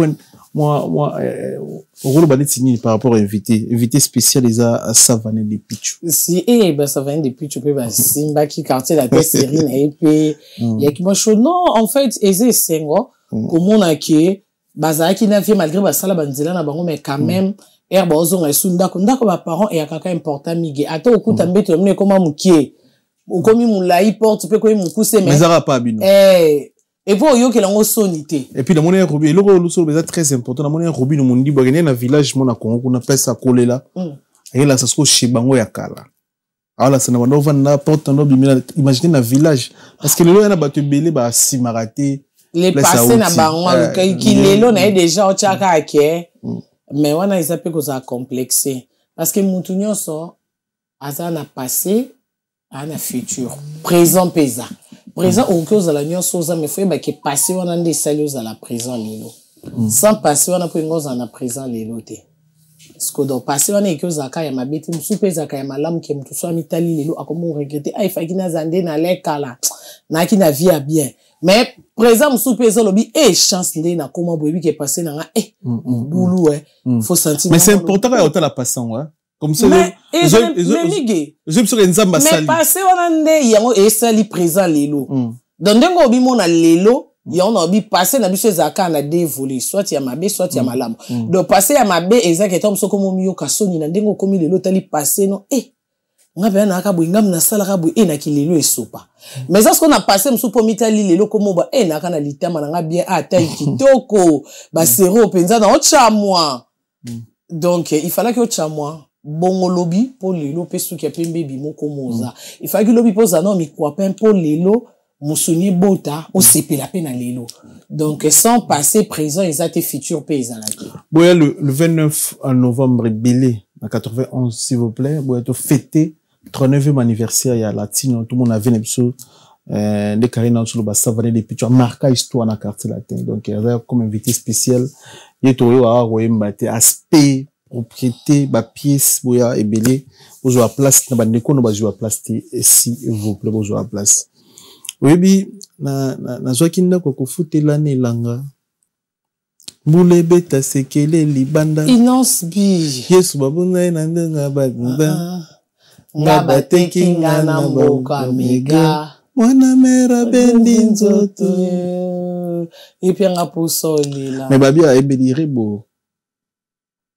rôle badetini par rapport à invité spécial les Savané de Pichou si Savané de Pichou peut simba qui Quartier Latin série et puis il y a qui moi chaud non en fait eze sengo comme on a qui baza qui n'a fait malgré basala banzela na bango mais quand même herbe ozonga sunda ndako ba parents et akaka important mige ata okuta mbeto mne koma mukie ukomi mulai porte pe ko mukuse mais zara pas bino et pour yo que l'on sonité et puis la monnaie robi le solo c'est très important la monnaie robi no mundi bogene na village mona Congo kuna pesa kolela et là ça se chez bango ya kala alors ça na bando vanda porte no bimina imaginez na village parce que le lo yana bato belé ba simaraté les passé na bango qui lelo na déjà o chaka ke mais wana ils appellent ça complexé parce que mutu nyonso aza na passé ana futur présent pesa présent au cause de la nyonso za me fait ba ke passé wana nde sali aux à la présent lelo sans passer wana po ngoza na présent lelo te parce que donc passer wana eke zaka ya mabeti msupe zaka ya malamu ke mtu so mitali lelo akomo regretter ay faki na zande na lekala na ki na vie bien mais présent msupe zo lobi chance ndé na koma boyebi ke passer na nga boulou faut sentir mais c'est important à hôtel la passant ouais comme ça mais je me suis nzamba sali mais passer wana ndé yango esali présent lelo donc ndengo obi mona lelo yon obi passer na biso zaka na dévolé soit ya mabe soit ya malamu donc passer ya mabe exactement so comme miyo kasoni na ndengo komi lelo tali passer no ngabe na ka boinga na sala ka boi na kilelo esopa mais ça ce qu'on a passé msupo mitali lelo komo ba na ka na litama na nga bien ata kitoko ba sero penza na ochamwa donc il fallait que ochamwa bongo lobi pour lelo pesu ki pembe bimo komoza il fallait que lobi poza no mi kwa pen pour lelo musuni bota o sepela pe na lelo donc sans passer présent ils étaient futur pays à la boya le 29 novembre belé à 91 s'il vous plaît boya to fêter 39e anniversaire ya latino tout le monde avait n'ebiso de Karina sur le bassin venait des pitchers marqué histoire dans quartier latin donc il y avait comme invité spécial il était au royaume aspect propriété ba pièce boya et belé pour jouer à place na bandeko no ba jouer à place s'il vous plaît pour jouer à place oui na zokinda ko kufutela ne langa Boule beta sekele libanda Inons bi Yesu babunga na ndenga bagunda Ngaba teki ngana mboka mega Mwana mera bendi nzoto Ipi nga pusoli la Mais babi a ebeli rebo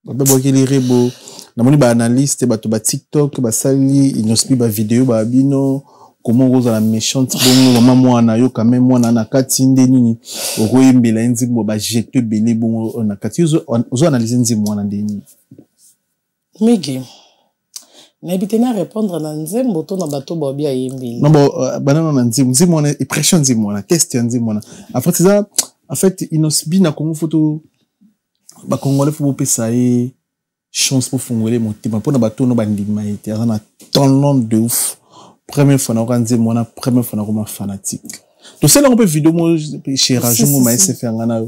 Babi bokeli rebo Namoni ba analyste bato ba TikTok ba sali inospi ba vidéo ba bino comment on la méchante bon maman mwana yo quand même mwana na kati ndeni okoyembela nzimbo ba jeter belé bon na kati zo analyser nzimbo mwana ndeni Migi na bitena répondre na nzimbo to na bato ba bia yembeli non bon banana na nzimbo mwana et pression nzimbo mwana question nzimbo mwana après c'est ça en fait inosbi na kongo photo ba congolais faut pesa e chance pour fongoler motema pour na bato no bandima été na talent de ouf première fois na organiser moi première fois na comme fanatique to c'est là on peut vidéo moi chez Rajungo ma SFR ngana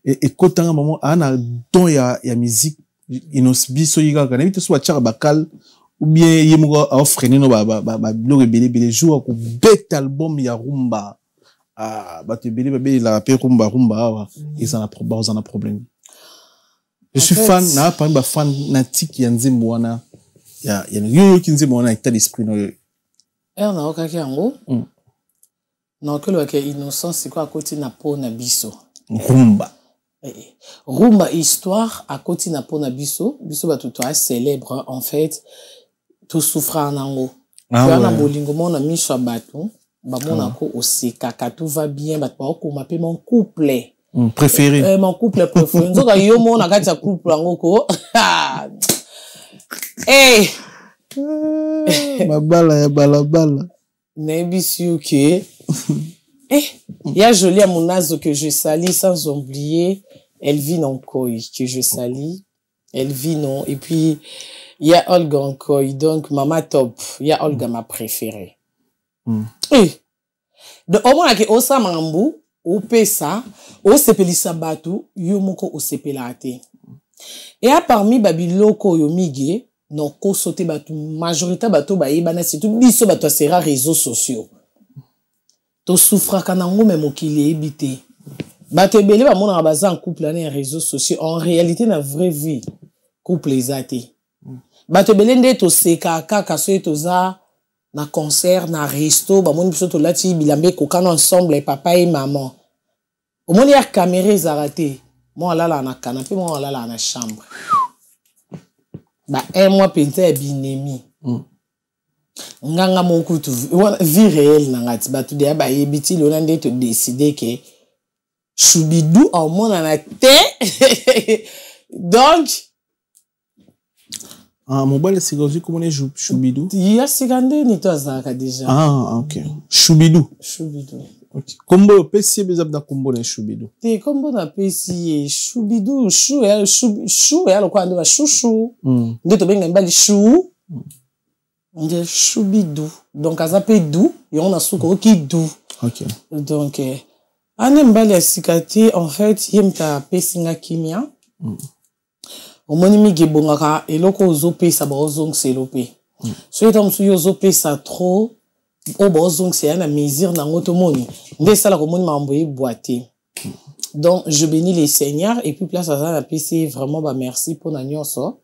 et kotanga maman ana don ya musique inosbi so yiga kana bito so achara bakal ou bien yemo a freiner no ba blog belé jour ko bet album ya rumba ba te belé la rapper rumba ils en a problème je suis fan na pas ba fanatique ya nzimbo wana ya yo kinzimbo wana état d'esprit no na okaki yango na okelo ke innocence quoi à côté na po na biso rumba histoire à côté na po na biso ba tout célèbre en fait tout souffrant nango na bolingo mona miso bato ba mona ko oseka ka tout va bien ba ko m'appeler mon couple préféré mon couple préféré nzoka yo mona kati ya couple yango ko Mabala ya balabala. Nebisi ok. Ya Jolie à Mounazo que je salis sans oublier Elvin Onkoy que je salis. Elvin non. Et puis il y a Olga Onkoy donc Mama Top. Il y a Olga ma préférée. Donc au moins que osa mambu ou pesa ou sepelisa batu yo moko o sepelate. Et à parmi babiloko yo mige non ko sauter bato majorité bato ba yebana surtout biso bato sera réseaux sociaux to souffra kanango même okili ebité bato belé ba mona baza en couple na réseaux sociaux en réalité na vraie vie couple ezati bato belé ndé to seka kaka so to za na concert na resto ba moni biso to lati bilambe kokana ensemble papa et maman au moni ya caméra ezarate moi là na canapé moi là na chambre ba un mois pente ya binemi nganga mokutu vie réelle na ngati ba tout de ba yebiti lona nde to décider que Choubidou en mona na te donc mon bal c'est aussi comment on Choubidou il y a sigandé ni to zaka déjà OK Choubidou OK combo PC bezab na combo na Choubidou te combo na PC Choubidou chou ya lo kwa ndo chouchou nde to benga mbali chou nde Choubidou donc azape dou et on a souko ki dou OK donc Ane mbali ya sikate, en fait, yemta pesinga kimia. Omoni mige bongaka, eloko ozo pesa ba ozong selope. So yeta msu yo ozo pesa trop, ba ozong se yana mesure na ngoto moni. Nde sala komoni ma amboye boité. Donc, je bénis les seigneurs, et puis place à ça, la PC, vraiment, bah, merci pour la nyonso.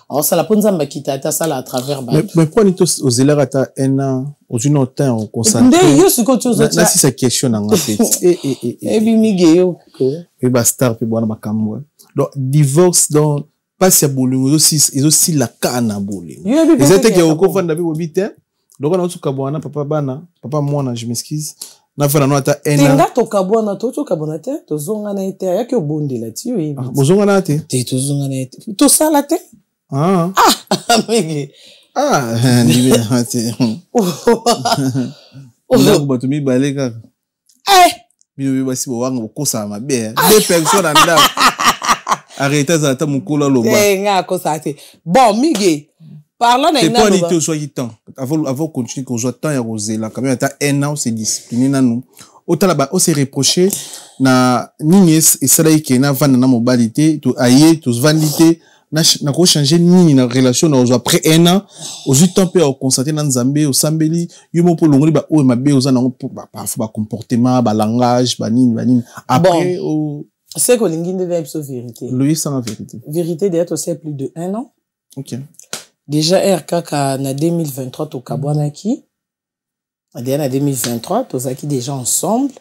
Alors, ça la ponza mbakita, ça la à travers, bah. Mais pourquoi nous tous aux élèves à un an, aux une autre on concentre? Mais, yo, ce que tu as dit. Si ça question, en fait. Et puis, miguel, et bah, star, puis bon, ma camoué. Donc, divorce, donc, pas si à bouling, ils aussi la canne à bouling. Ils étaient qui au couvent d'avis au bité. Donc, on a tout kabouana, papa bana, papa moi, je m'excuse. Na fana no ata ena. Tenga to kabwana to kabona te, to zonga na ete, yake obondela ti yo yebi. Bozonga na te? Te to zonga na ete. To sala te? Ah. Mege. Ndibe na te. Ndako bato mibale kaka. Bino basi bo wanga bokosa mabe. Deux personnes en ndako. Arrêtez za ta mukolo loba. Nga kosa te. Bon, mige. Parlons d'un an. C'est pas l'idée au soit temps. Avant continuer qu'on soit temps et rosé là. Quand même, t'as un an, c'est discipliné na nous. Autant là-bas, on s'est reproché na nini et ça là qui na vendre na mobilité, to aïe, to vandité, na ko changer nini na relation na après un an, aux 8 temps peut au constater na Nzambe, au Sambeli, yumo pour longoli ba o mabe aux na parfois ba comportement, ba langage, ba nini. Après au c'est que l'ingine de la vérité. Louis sans la vérité. Vérité d'être aussi plus de 1 an. OK. Déjà, RKK, en 2023, au Kabwanaki. En 2023, tous acquis déjà ensemble.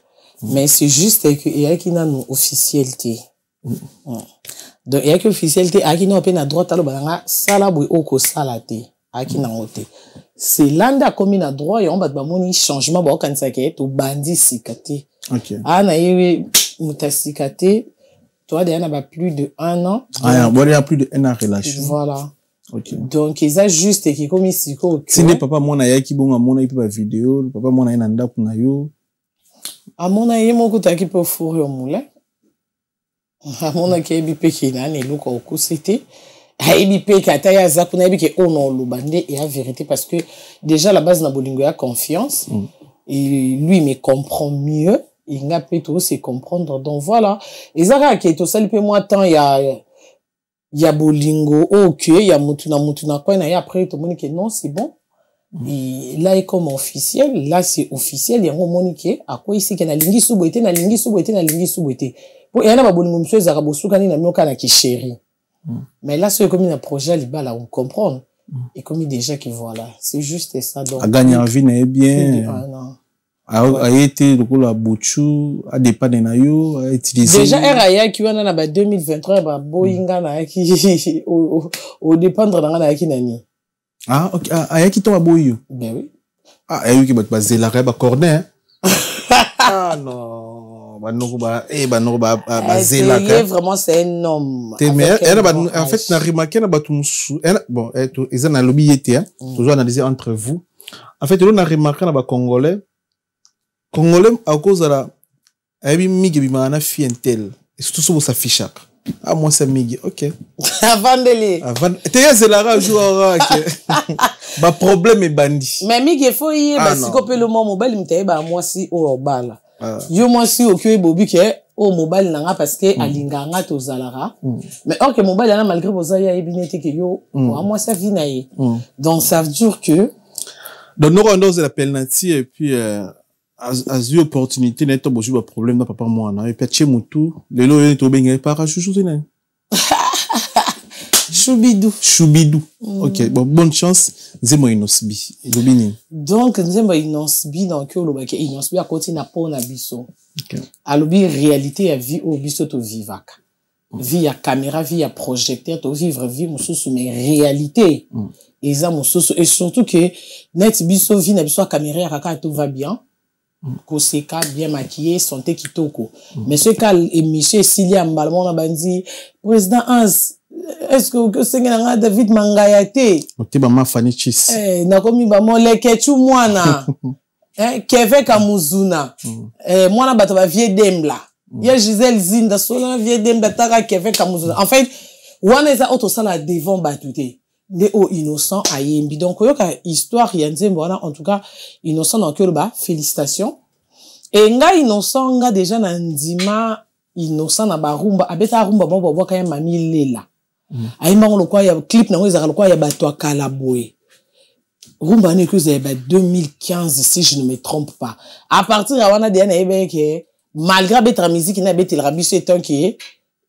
Mais c'est juste qu'il y a qui n'a nous officialité. Donc, il y a qui officialité, il y a qui n'a pas droit à l'obanga, salabou oko salate, a qui n'a oté. C'est l'anda comme il a droit, et on va te changement, bah, quand ça est, au bandit sikate. OK. Ah, na yewe, mouta sikate, toi, il y a plus de 1 an. Ah, il y a plus de 1 an relation. Voilà. Okay. Donc, ils ont juste qui comme ici, si le papa mon aya qui bon mon aya pas vidéo, le papa mon aya nanda kuna yo. À mon aya mon kuta qui peut fourrer au moulin. À mon aya qui bipe qui na ne luka au kusete. Ayi bipe qui ataya za kuna bipe qui ono lubande et la vérité parce que déjà la base na bolingo a confiance et lui il me comprend mieux. Il n'a pas tout se comprendre donc voilà. Et ça qui est tout ça le moi temps il y a bolingo, ok, il y a mutuna quoi, et après, tout le monde dit non, c'est bon. Et là, il est comme officiel, là, c'est officiel, il y a un moment qui est, à quoi ici, qu'il y a lingi souboité. Bon, il y a un bolingo, monsieur, Zarabosou, quand il y a un cas qui chéri. Mais là, c'est comme un projet, là, on comprend. Et comme il déjà qui voilà, c'est juste ça, donc. A gagné en vie, n'est bien. A été le coup la bouchou, a dépanné na yo, a utilisé. Déjà, RAIA qui va dans 2023, bah, Boinga na qui, au dépendre dans la qui nani. Ah, ok, a qui tombe à Boyo. Ben oui. Ah, a eu qui va baser la rêve à cornet. Ah, non. Bah, non, bah, non, bah, baser la rêve. Vraiment, c'est un homme. En fait, n'a remarqué, n'a pas tout bon, ils ont un lobby été, hein. Toujours analysé entre vous. En fait, on a remarqué, n'a pas Congolais, à cause de la, aïe, migi, bimana, fientel. Et surtout, ça s'affiche. Ah, moi, c'est migi, ok. Avant de les. Avant, t'es c'est la rage, bah, problème est bandit. Mais migi, il faut y aller, si copé le mot mobile, m't'aille, bah, moi, si, au bala. Yo, moi, si, au kiwe, bobi, au mobile, nanga, parce que, alinganga, to zalara. Mais, or, que mobile, là, malgré vos aïe, ebinete, que yo, moi, ça vit naïe. Donc, ça veut dire que. Donc, nous rendons la penalty, et puis, as eu opportunité n'est pas possible problème dans papa moi na et puis chez mutu le lo est bien par chouchou c'est là choubidou OK bon bonne chance nzemo inosbi lobini donc nzemo inosbi donc le ba ke inosbi à côté na po na biso alobi réalité ya vie au biso to vivaka vie ya caméra vie ya projecteur to vivre vie mususu mais réalité et ça mususu et surtout que net biso vie na biso caméra kaka tout va bien Koseka bien maquillé, santé kitoko. Mais ce cas, et Michel Silia Mbalmon a bandi, président Hans, est-ce que c'est un David Mangayate? Ok, bah, ma Fanny Chis. Na komi ba mo lekechu mwana. Keve Kamuzuna. Mwana bato ba vie demla. Ya Gisèle Zinda, sola vie demla, taka Keve Kamuzuna. En fait, wana eza auto sala devant batute. Des hauts innocents à Yembi. Donc, il y a histoire, il y a en tout cas, innocent dans Kyoba, félicitations. Et nga innocent nga déjà na ndima innocent na barumba abeta rumba bon boka ya mami lela. Aïma on le quoi ya clip na ngeza le quoi ya bato akala boy. Rumba ne que c'est 2015 si je ne me trompe pas. À partir de wana de na que malgré betra musique na betel rabiso étant qui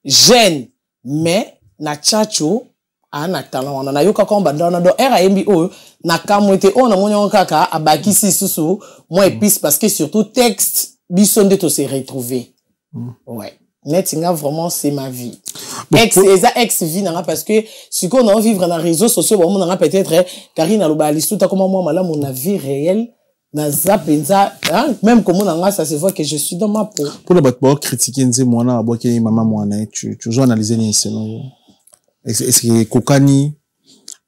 jeune mais na chacho ana talent on a yoka komba dans do RAMBO na kamwete on a monyo kaka abaki si susu moi épice parce que surtout texte bison de to se retrouver. Ouais. Netinga vraiment c'est ma vie. Ex vie nanga parce que si qu'on a vivre dans les réseaux sociaux bon on a peut-être Karine Alobali tout comme moi malade mon vie réelle na zapenza même comme on ça se voit que je suis dans ma peau. Pour le battre critiquer nze mwana aboke maman mwana tu toujours analyser ni selon est-ce que kokani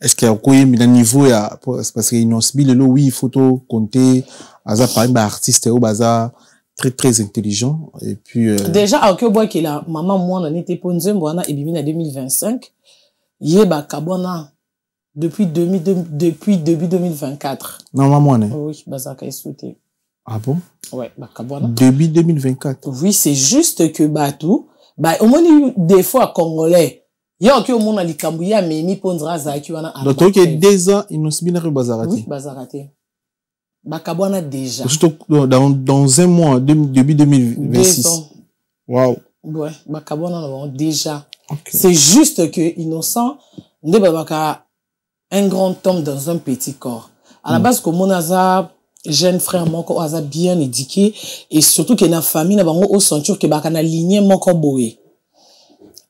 est-ce qu'il y a quoi un niveau ya parce que inosbi le oui photo compter aza par exemple artiste au bazar très très intelligent et puis déjà à bois que la maman mwana n'était pas nzembo et bimina 2025 yeba kabona depuis début 2024 non maman oui bazaka esouté. Ah bon? Ouais, bakabona début 2024. Oui, c'est juste que batou au moins des fois congolais yo ki omona likambu ya memi pondra za ki wana donc OK 2 ans inosbi na bazarate. Oui, bazarate. Bakabona déjà. Surtout dans un mois début 2026. Waouh. Ouais, bakabona déjà. Okay. C'est juste que innocent nde babaka un grand homme dans un petit corps. À la base comme on a jeune frère moko aza bien éduqué et surtout que na famille na bango au ceinture que baka na lignée moko boye.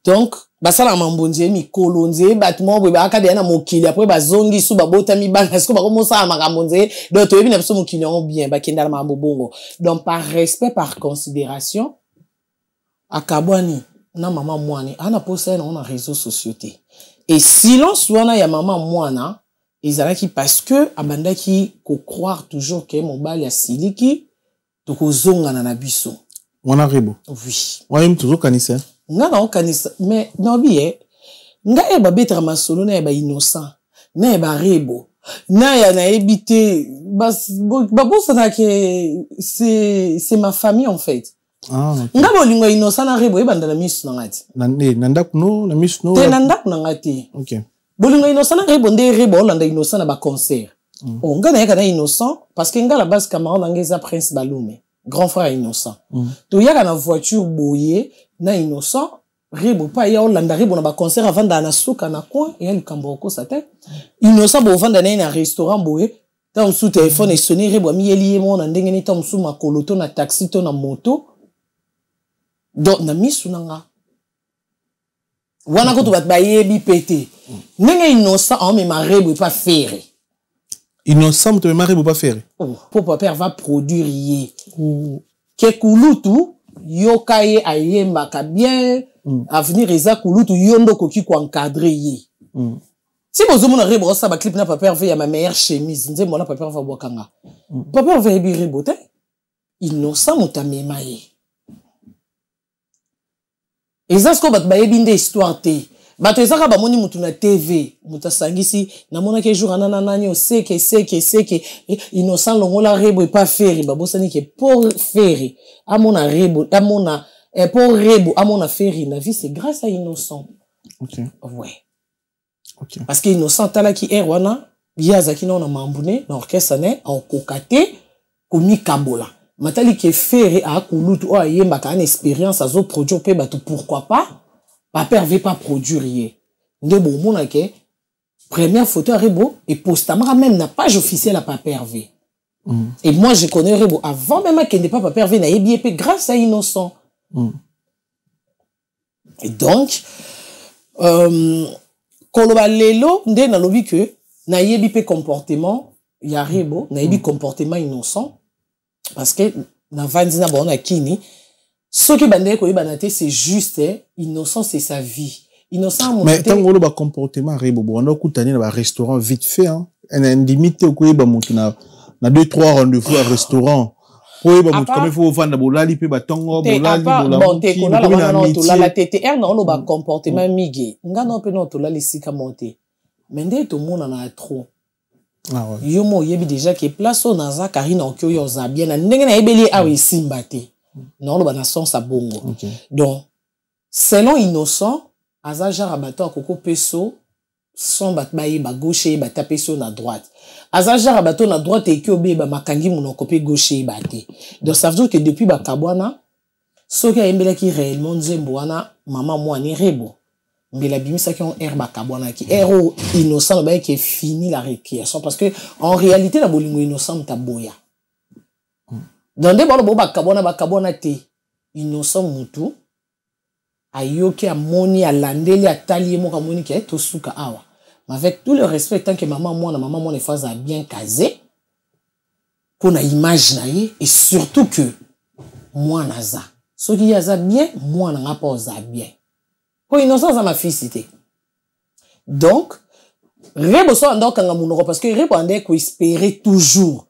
Donc basala mambonje mi kolonze batmo boye baka de na mokili après bazongi su babota mi banga est-ce que bako mosa makambonze donc to yebi na biso mokili on bien bakenda na mambobongo. Donc par respect par considération akabwani na maman mwana ana posa na réseaux sociaux. Et silence wana ya maman mwana ezalaki parce que abandaki ko croire toujours que mon bal ya siliki to ko zonga na biso wana rebo. Oui wayem toujours kanisa nga na kanisa mais non bien nga e ba betra masolo na ba innocent na ba rebo na ya na ebité ba bossa na que c'est ma famille en fait. Ah, okay. Nga bolingo innocent na rebo e banda na misu na ngati na ndaku no na misu no te na ndaku na ngati. OK bolingo innocent na rebo nde rebo olanda innocent na ba concert. Nga na yaka na innocent parce que nga la base camarade ngeza Prince Balume grand frère innocent. To yaka na voiture boye na innocent rebo pa ya olanda rebo na ba concert avant na suka na coin et elle kamboko sa tête innocent bo vanda na restaurant boye ta sous téléphone et sonner rebo mi yeli mo na ndenge ni ta sous makoloto na taxi to na moto donc na misu nanga wana ko to bat bayebi pété ndenge innocent en me rebo pas faire innocent te me rebo pas faire pour papa va produire yé ke kulutu yokaye ayemba ka bien avenir eza kulutu yondo koki ko encadrer yé si bozo mona rebo sa ba clip na papa ya ma meilleure chemise nze mona papa va bokanga papa va yebi rebo te innocent mutamema yé ezasko bat bayebi nde histoire te bato ezaka bamoni mutu na TV muta sangisi na mona ke jour anana nani o seke innocent longola rebo e pas faire babosani ke pour faire amona rebo amona pour rebo amona faire na vie c'est grâce à innocent. OK ouais OK parce que innocent tala ki erwana biazaki na mambune na orchestre ne en kokate komi kabola matali ke faire a kulutu o ayemba ka une expérience azo produire pe bato pourquoi pas papa avait pas produire nde bon mona ke première photo à rebo et postamment même na page officielle à papa Hervé. Et moi je connais rebo avant même qu'il n'est pas papa Hervé na yebi grâce à innocent. Et donc koloba lelo nde na lobi que na yebi pe comportement ya rebo na yebi comportement innocent parce que na vandi na bon na kini ce qui bande ko ibanate c'est juste innocent c'est sa vie innocent mais tant que le comportement rebo on a coutani na ba restaurant vite fait hein en limite ko iba mutu na 2-3 rendez-vous à restaurant ko iba mutu comme faut vendre bolali pe batongo bolali bolali to la TTR na on ba comportement migi nga no pe no to la lisika monter mais nde to mona na trop Ah ouais. Yo mo yebi déjà que place au naza karina okyo yo za bien na ndenge na ebeli awe simbate. Non lo bana son sa bongo. Okay. Donc selon innocent aza jara bato akoko peso son bat baye ba gauche ba taper sur na droite. Aza jara bato na droite et kyobe ba makangi monoko pe gauche ba te. Donc ça veut dire que depuis ba kabwana soki ayembela ki réellement nzembo wana maman moi ni rebo. Mais la bimisa qui ont herba kabwana ki héros innocent ba qui est fini la récréation parce que en réalité la bolingo innocent ta boya. Dans des bolo ba kabwana te innocent mutu ayoki amoni alandeli atali mo kamoni ki to suka awa. Mais avec tout le respect tant que maman moi les phase a bien casé pour na image na ye et surtout que moi naza ce qui yaza bien moi na pas za bien. Ko innocence à ma fille cité. Donc rebo so ando kanga munoko parce que rebo ande ko espérer toujours.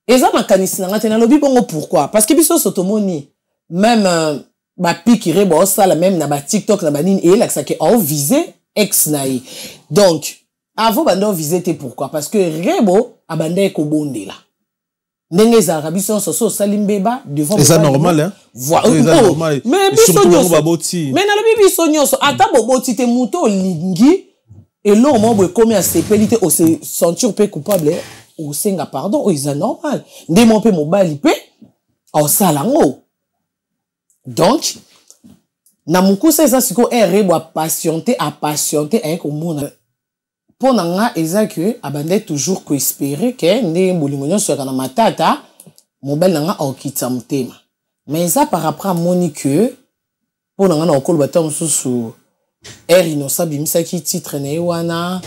Eza makanisi na ngate na lobi bongo pourquoi? Parce que biso sotomoni même ba pique rebo ça la même na ba TikTok na ba nini et là que ça que au viser ex naï. Donc avant bando viser te pourquoi? Parce que rebo abande ko bonde là. Ndenge za rabiso so salimbeba devant. C'est ça normal hein? Voilà. Normal. Mais biso nyonso. Mais na lobi biso nyonso ata boboti te muto lingi et l'homme mo comme a sepelité au se sentir peu coupable ou senga pardon o isa normal. Nde mo pe mobali pe au salango. Donc na mukusa eza siko rebo a patienter avec au monde. Pour nga eza que abande toujours ko espérer que nde bolingo nyonso kana matata mobile nga okita mutema. Mais ça par rapport à Monique pour nga na okolo batam susu innocent bimisa ki titre na wana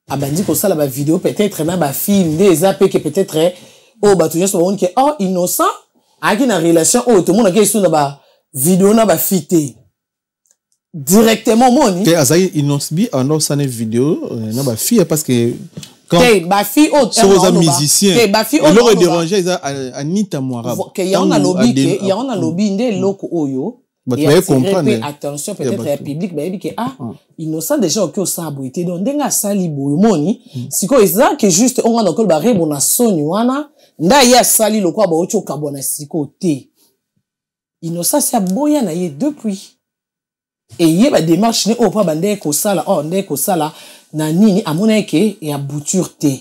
abandi ko sala ba vidéo peut-être na ba film des AP que peut-être oh ba toujours so que oh innocent aki na relation oh tout le monde ki sur na ba vidéo na ba fité directement moni que azaï innocent bi en une vidéo na ba fille parce que quand ba fille autre c'est un musicien il aurait dérangé ils Anita Moara que y a un lobby que y a un lobby ndé loko oyo et comprendre attention peut-être le public ba que ah innocent déjà que ça boité donc ndenga sali boyo moni siko eza que juste on a ko ba rebo na soni wana nda ya sali lokwa ba ocho kabona siko te innocent ça boya na ye depuis et yé ba démarche ne opa bande ko sala oh ndé ko sala na nini amona ke ya bouture te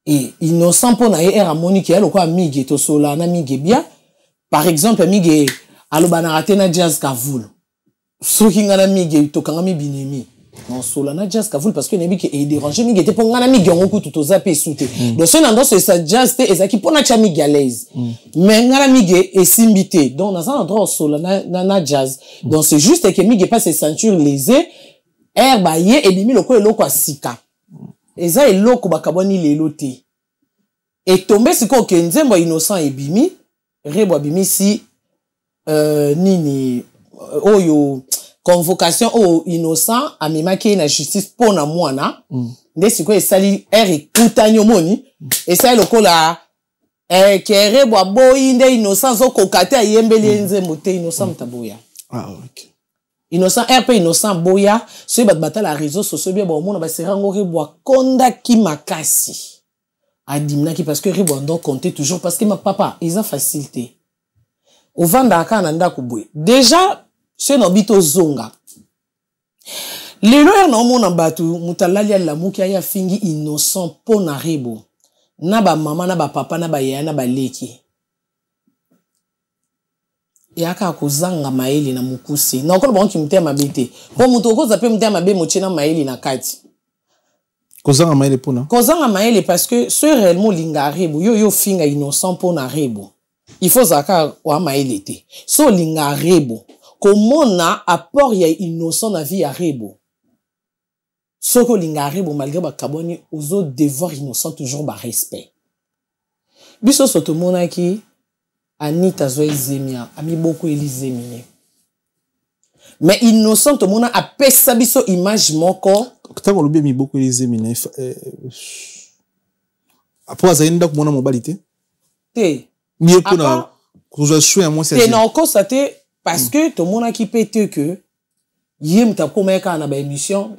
et innocent pour na ye era monique ya lokwa migi to sola na migi bien par exemple migi alobana raté na jazz kavul soki ngana migi to kanga mi binemi non sola na jazz kavul parce que nebi ke e déranger migi te pour ngana migi ngoku tout zape souté donc ce nando c'est ça jazz te ezaki pour na cha migi à l'aise mais ngana migi e simbité donc dans un endroit sola na jazz donc c'est juste que migi pas ses ceintures lésées ba ye et bimi loko eloko asika eza eloko bakaboni lelo te et tomber siko ke nzembo innocent et bimi rebo bimi si nini oyo convocation o innocent amemaki na justice pona mwana nde siko esali ekutanyo moni esali lokola ke rebo boyi nde innocent zo kokate ayembeli nzembo te innocent mtaboya ah ok innocent RP innocent boya so bat batala réseaux sociaux bien bon mona ba serango rebo konda ki makasi adimna ki parce que rebo ndo compter toujours parce que ma papa ils ont facilité au vanda kana ndako boye déjà chez nobito zonga lelo na mona batu mutalali ya lamuki ya fingi innocent pona rebo na ba mama na ba papa na ba yaya na ba leki yaka kozanga maeli na mukusi na okolo bonki mutema bete po muto okoza pe mutema be mochina maeli na kati kozanga maeli pona kozanga maeli parce que ce réellement linga rebo yo finga innocent pona rebo il faut zaka wa maeli te so linga rebo komona apport ya innocent na vie ya rebo soko linga rebo malgré ba kaboni ozo devoir innocent toujours ba respect biso sotomona ki Anita Zoé Zemia, ami beaucoup Elizemine. Mais innocent, tout le monde a pesa biso image moko. Quand on l'oublie, mi beaucoup Elizemine. Après, ça y est, donc mon mobilité. Té. Mieux qu'on a, qu'on a joué à moi c'est. Té non constaté parce que tout le monde a qui pète que yem ta komeka na ba émission.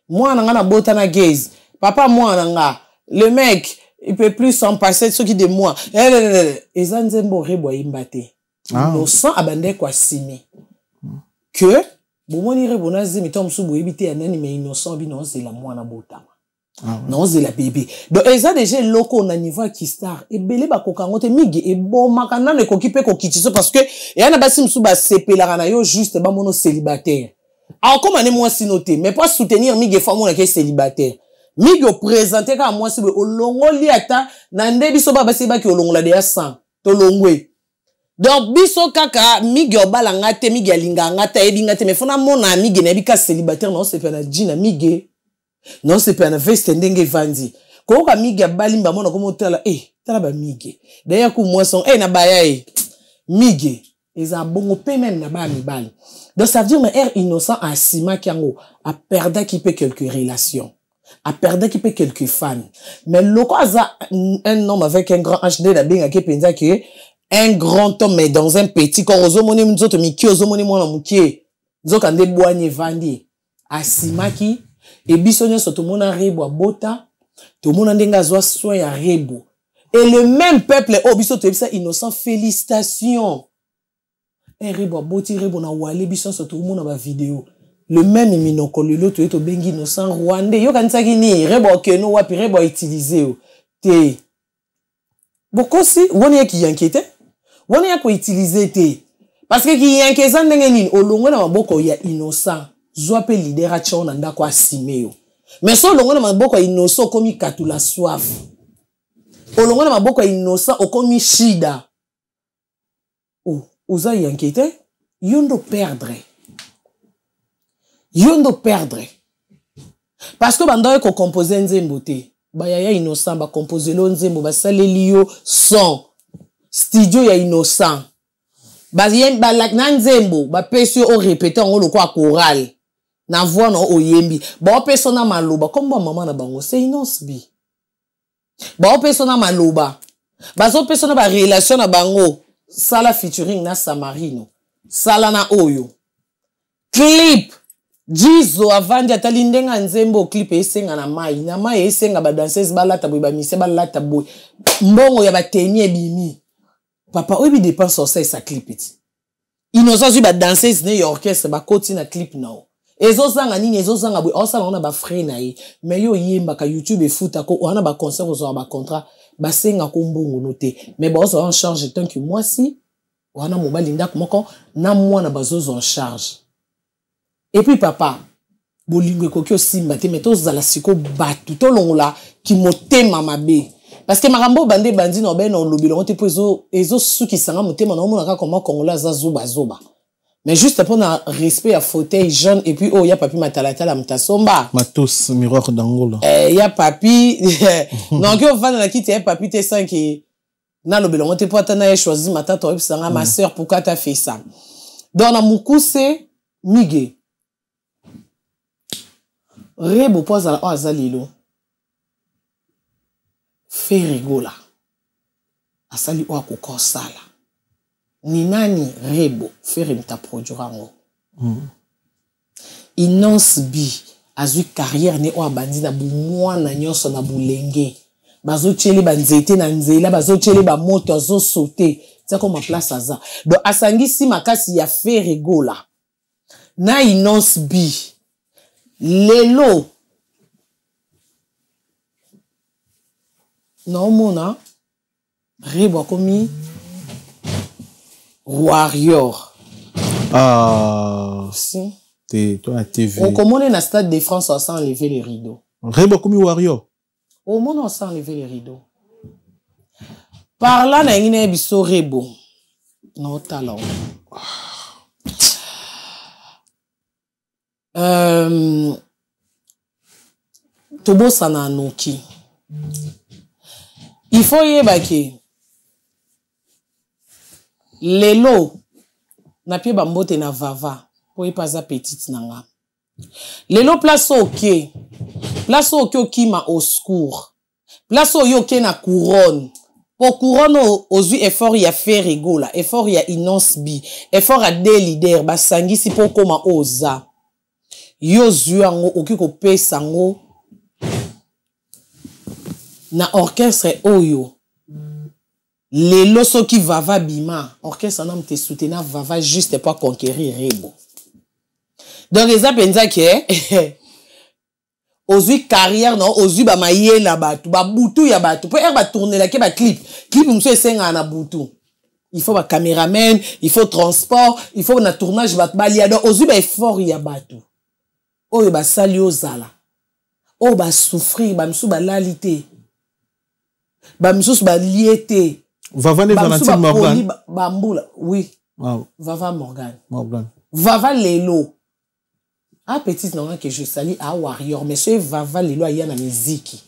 Moi na ngana bota na gaze. Papa moi na nga le mec, il peut plus s'en passer ce qui de moi. Et ça nzembo rebo imbate. Innocent abandé quoi simi. Que, bon, mon ire bonazi, mais tom sou ebite anani, mais innocent, bi non, c'est la moine bota. Non, c'est la bébé. Donc, ça déjà, loko, on a niveau qui star. Et belé, ba, kokangote, migi, et bon, makana, ne kokipe kokitiso, parce que, et ana basim sou ba sepe la ranayo, juste, ba mono célibataire. Alors, comment est moi si noté, mais pas soutenir migi, femme, on célibataire. Migi, présenter, quand moi, si, au longo, li ata, nande, biso, ba, basi, ba, ki, au longo, la, de ya 100, to longwe. Donc, biso kaka, migi obala ngate, migi alinga ngata, ebi ngate, mais fona mona migi na bika célibataire, non, c'est pas na djina migi. Non, c'est pas na veste ndenge vandi. Koka migi abalimba mona komo tala, tala ba migi. D'ailleurs, kou moi son, na baya, migi. Eza bongo pe même na ba mi bali. Donc, ça veut dire, mais innocent a sima kiango, a perdu qui peut quelques relations. A perdu qui peut quelques fans. Mais loko aza un homme avec un grand HD da benga ki penza ki un grand homme mais dans un petit corps ozomoni mzoto miki ozomoni mwana mukie nzoka nde boanye vandi asimaki et biso nyonso to mona rebo bota to mona ndenga zwa soin ya rebo et le même peuple oh biso to ebisa innocent félicitations rebo boti rebo na wale biso so to mona ba vidéo le même minoko lelo to bengi innocent rwandais yo kanisaki ni rebo keno wapi rebo utiliser te bokosi woni yaki yankete woni yako utiliser te parce que ki yankeza ndenge nini olongo na maboko ya innocent zwa pe leader a chona ndako asimeo mais so olongo na maboko ya innocent komi katula soif olongo na maboko ya innocent okomi shida oza yankete yondo perdre parce que bando ko composer nzembo te bayaya innocent ba composer lo nzembo ba saleli yo son studio ya innocent bazien ba lak na nzembo ba pesio o répéter ngolo kwa choral na voix no oyembi ba persona maloba comme maman na bango c'est innocent bi ba persona maloba bazo persona ba relation na bango sala featuring na Samarino sala na oyo clip Jizo avandi atali ndenga nzembo clip esenga na mai esenga ba danseuse balata boy ba mise balata boy mbongo ya bateni ebimi papa obi dépense sur ça sa clip iti innocent ba danseuse ne orchestre ba koti na clip nao ezozanga nini ezozanga boy osala ona ba frère na ye mais yo yemba ka YouTube efuta ko ona ba concert ozo ba contrat ba senga ko mbongo noté mais ba ozo en charge tant que moi si ona mobali ndako moko na mwana bazozo en charge. Et puis papa, bolingo kokyo simba te meto zala siko batu to longola ki motema mabe parce que marambo bande bandi no ben no lobilo te po ezo suki sanga motema no mona ka comment kongola za zoba mais juste pour na respect à fauteuil jeune et puis oh ya papi matalata la mtasomba matos miroir d'Angola ya papi non que vana na kiti ya papi te sans que na lobilo te po atana choisi matata o sanga ma sœur pourquoi t'as fait ça donc na mukuse mige rebo poza la azalilo fait rigola asali wa kokosala ni nani rebo faire mta produire ngo Innocent bi azui carrière ne o abandi na bu mwana nyonso na bulenge bazo tcheli banzete na nzela bazo tcheli ba moto azo sauter ça comme en place aza donc asangisi makasi ya fait rigola na Innocent bi lelo non mona rebo komi warrior si t'es toi à TV on commande na stade de France sans enlever les rideaux rebo komi warrior au monde sans enlever les rideaux par là na ngine biso rebo no talent Tobo sana noki. Il faut yebaki. Lelo na pie bambote na vava po y paza petite nanga. Lelo place ok. Place ok okima au secours. Place ok na couronne. Pour couronne ozui effort ya fait rigola, effort ya Innocent bi, effort a des leaders basangi si po koma oza. Yo zuango oki ko pesa ngo na orchestre oyo lelo soki Vava bima orchestre na mte soutenir Vava juste pour conquérir Rebo. Donc eza penza ke ozui carrière non ozui ba mayela batu ba butu ya batu po ba tourner la ke ba clip muso esenga na butu. Il faut ba caméraman, il faut transport, il faut na tournage ba balia donc ozui ba effort ya batu. Oyo ba sali ozala. O ba souffrir ba msu ba lalité. Ba msu ba liété. Vava ne Valentine Morgan. Bamboula, oui. Wow. Vava Morgan. Morgan. Vava Lelo. Ah, petite non que je salue à Warrior. Mais ce Vava Lelo a na musique.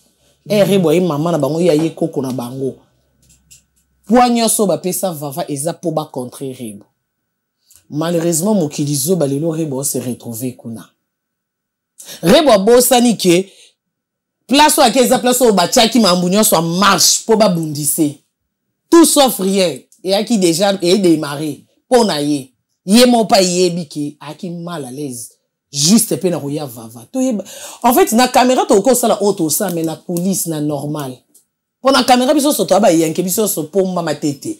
Eh, reboye maman na bango ya ye koko na bango. Poignon so ba pesa Vava eza po ba contre Rebo. Malheureusement, mokilizo ba Lelo Rebo se retrouvé kuna. Rebo bosani ke place à keza place au bachaki mambunyo so marche po ba bundise. Tout sauf rien. Et à qui déjà est démarré. Pour naïe. Yé mon pas yé biki. À qui mal à l'aise. Juste peine à Vava. En fait, na caméra to ko sala auto ça mais na police na normal. Pour na caméra biso so to ba yanke biso so pour mama tete.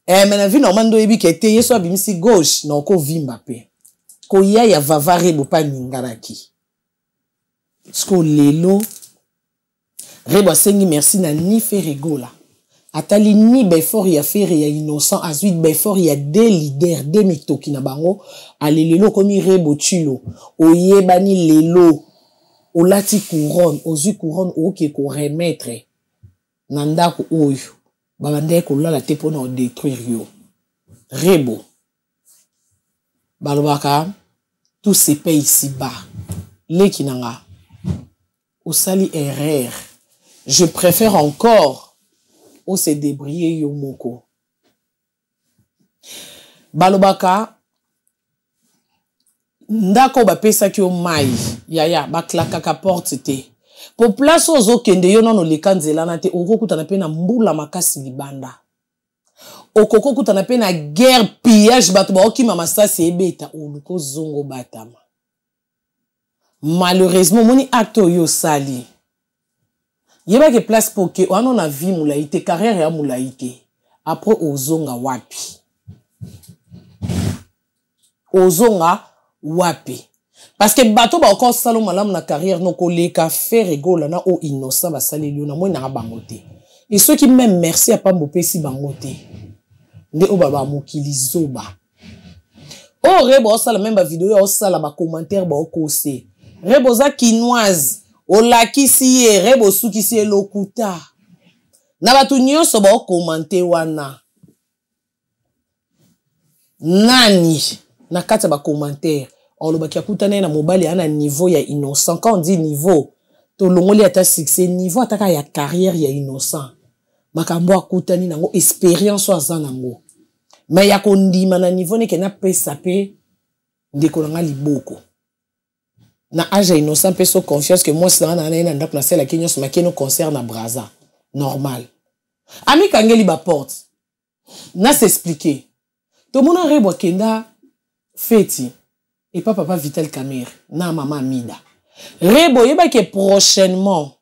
Mais na vie normal do yebi ke te yeso abimisi gauche na ko vimba pe. Ko ya Vava Rebo pa ningaraki. Sko lelo Rebo sengi merci na ni fe rigola. Atali ni befort ya faire ya innocent azuit befort ya des leaders des mitoki na bango alelelo komi Rebo Chilo oyebani lelo olati couronne ozu couronne oke ko remettre nanda ko oyo babande ko lala te pona o détruire yo Rebo balobaka tout se paye ici bas lekinanga osali erreur je préfère encore ou se débrouiller yo moko. Balobaka ndako ba pesa ki o mai yaya ba klaka ka porte te. Po place ozo kende yo nono lekanzela na te okokuta na pe na mbula makasi libanda. Okokuta na pe na guerre pillage bato ba okima masasi ebeta oluko zongo batama. Malheureusement moni acte yo sali. Yeba ke place pour que on a vie moulaïté carrière ya moulaïté après ozonga wapi parce que bateau ba encore salo malam na carrière no ko leka faire rigola na o innocent ba saleli na mo na bangote et ceux qui même merci à pas mopesi bangote nde o baba mokilizo ba o Rebo sala même ba vidéo o sala ba commentaire ba o kose Rebo za kinoise olakisi ye Rebo sukisi ye lokuta na batu nyonso ba komante wana nani na kati ba commentaire olobaki akutana na mobali ana niveau ya innocent quand on dit niveau to longoli ata succès niveau ataka ya carrière ya innocent makambo akutani nango expérience aza nango mais ya kondima na niveau ne kena pesa pe ndeko nga liboko na age innocent pe so confiance que moi c'est na ndako na sela kinyo so makeno concert na Braza normal ami kangeli ba porte na s'expliquer to mona Rebo kenda feti et papa Vital Kamer na maman Mida Rebo yeba que prochainement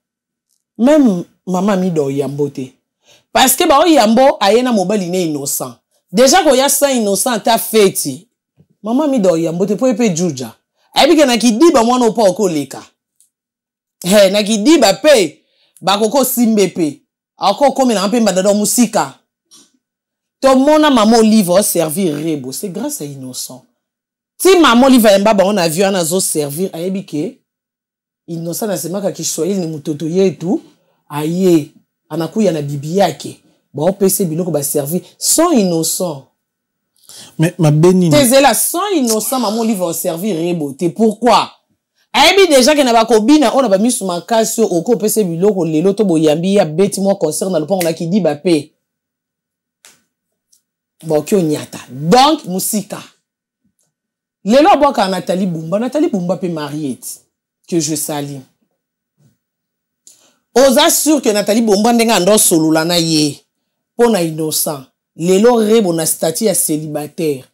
même maman Mida oyambote parce que ba oyambo ayena mobile ine innocent déjà ko ya sa innocent ta feti maman Mida oyambote po epe juja ayebike na kidiba mwana opa okoleka na kidiba pe bakoko simbe pe ako komela mpe mbadado musika to mona maman Olive servir Rebo c'est grâce à innocent si maman Olive mbaba on a vu ana zo servir ayebike innocent na semaka Kiswahili ni mutoto yetu aye anakuya na bibi yake ba opese biloko ba servir sans innocent. Mais ma béni. T'es là sans innocent, maman Olive va servir Rebo. T'es pourquoi? Aïbi déjà que n'a pas kobina, on a pas mis sur ma case sur oko pese biloko lelo to boyambi ya beti moi concerne le pont on a qui dit bapé. Bon ki onyata. Donc musika. Lelo boka Nathalie Bumba pe Mariette que je salue. Osa sûr que Nathalie Bumba ndenga ndo solo la na ye. Pona innocent. Lelo Rebo na statut ya célibataire.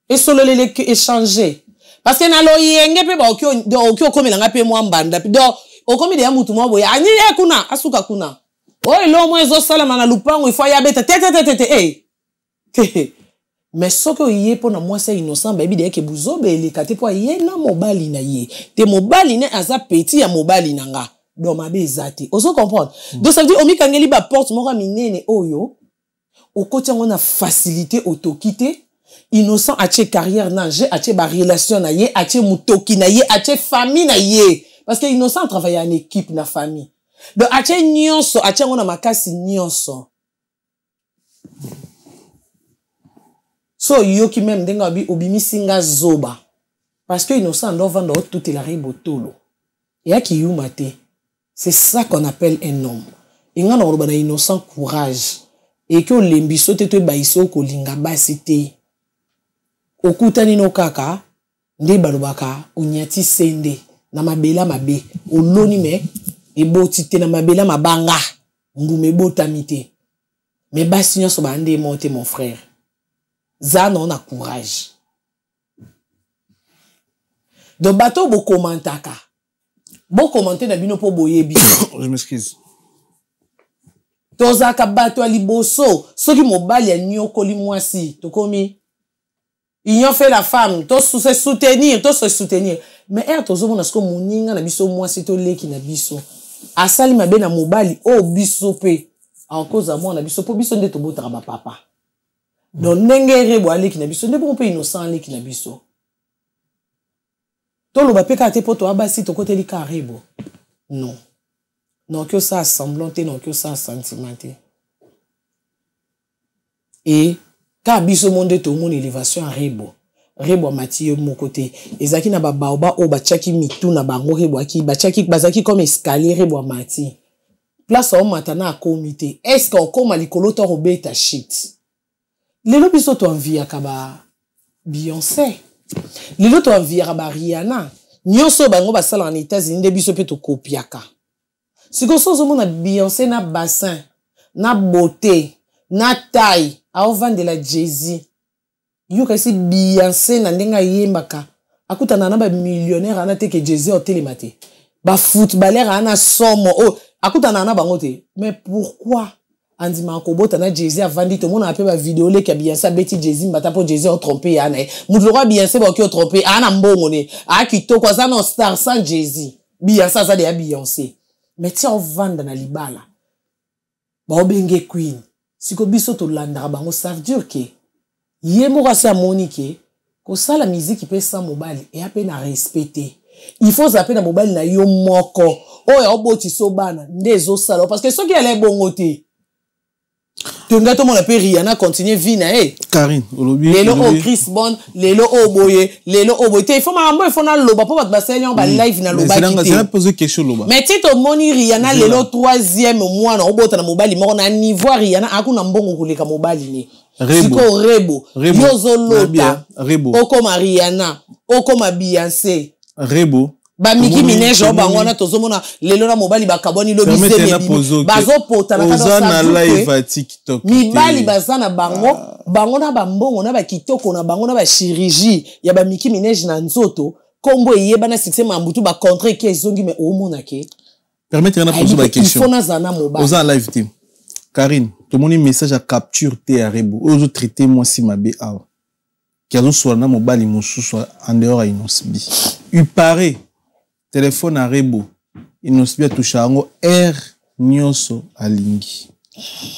Et solo lele échanger. Parce que na lo yenge pe ba okyo komela nga pe mo mbanda. Do okomi de ya mutu mo boya. Ani ya kuna asuka kuna. Oh, l'homme, ils ont salama na lupango, il faut y abeta. Hey. Mais ce que yé pour moi c'est innocent, baby de que buzobe les kate pour yé na mobali na yé. Te mobali ne aza petit ya mobali nanga. Do mabe zati. Oso comprendre. Donc ça veut dire omi kangeli ba porte moko minene oyo. Au côté on a facilité autoquité. Innocent ache carrière na je ache ba relation na yé, ache mutoki na yé, ache famille na yé. Parce que innocent travaille en équipe na famille. Donc ache nyonso, ache on a makasi nyonso. So yoki même denga obimi singa zoba parce que innocent doit vendre tout il arrive au tolo et qui yumate c'est ça qu'on appelle un homme et ngana robana innocent courage et que lembiso te baiso ko linga basité okutani no kaka nde balobaka onyati sende na mabela mabe oloni me ebotite na mabela mabanga ngume botamite mais basi nyonso ba ndé monter mon frère. Zan on a courage. Donc bateau bo commentaka. Bo commenter na bino po boyebi. Je m'excuse. Tozaka bateau aliboso, ceux qui mobali ya nyokoli mwasi, to komi. Ils ont fait la femme, to se soutenir. Mais tozo mona sko muninga na biso mwasi to leki na biso. Asali mabe na mobali o biso pe. En cause à moi na biso po biso nde to botaka ba papa. Donc nengere bo ali kinabiso ne bon pe innocent ali kinabiso to lo ba pe ka te poto abasi to côté li carrebo non que ça semblant non que ça sentimenté et ka biso monde to mon élévation rebo Mathieu mon côté ezaki na ba baoba o ba chaki mitu na bango rebo aki ba chaki bazaki comme escalier rebo mati place au matana a comité est-ce qu'on comme likolo to robeta shit. Lelo biso to envia kaba Beyoncé. Lelo to envia kaba Rihanna. Nyonso bango basala en États-Unis de biso pe to kopiaka. Siko sozo mona Beyoncé na bassin, na beauté, na taille, a vendre la Jay-Z. Yo kasi Beyoncé na ndenga yembaka. Akuta na ba millionnaire ana te ke Jay-Z o télématé. Ba footballeur ana somo. Oh, akuta na bango te. Mais pourquoi? Andi Mankobota na Jay-Z a vendu tout le monde a fait ma vidéo les qui Beyoncé Betty Jay-Z mbata pour Jay-Z ont trompé yana mudlora Beyoncé ba qui ont trompé ana mbongone a kito kwa ça non star sans Jay-Z Beyoncé ça de Beyoncé mais ti on vend na libala ba obenge queen siko biso to landa bango ça veut dire que yemo ka sa Monique ko ça la musique peut sans mobile et à peine à respecter il faut zapper na mobile na yo moko o ya oboti so bana ndezo sala parce que ceux qui allait bongoté Tunga to mon appelle Rihanna continue vie na Karine olobi lelo o Chris Bond lelo o boye lelo o boye il faut mambo il faut na loba po ba seigneur ba live na loba kité c'est poser question loba mais ti to moni Rihanna lelo 3e mois na obota na mobali moko na niveau Rihanna akuna mbongo kuleka mobali ni siko rebo yozo lota rebo oko Rihanna oko Beyoncé rebo ba Miki Minaj o bango na tozomona lelo na mobali bakaboni lobi se bazo pota na kaza na live TikTok mibali bazana bango na bambongo na ba kitoko na bango na ba chirurgie ya ba Miki Minaj na nzoto kombo yeba na succès mambutu ba contre ki ezongi me o mona ke permettre na poser ba question il faut na zana mobali oza live team Karine to moni message à capture te à rebo ozo traiter moi si mabe awa ki azo so na mobali mosusu en dehors inosbi il paraît téléphone à rebo inosbi touché ango R nyonso alingi.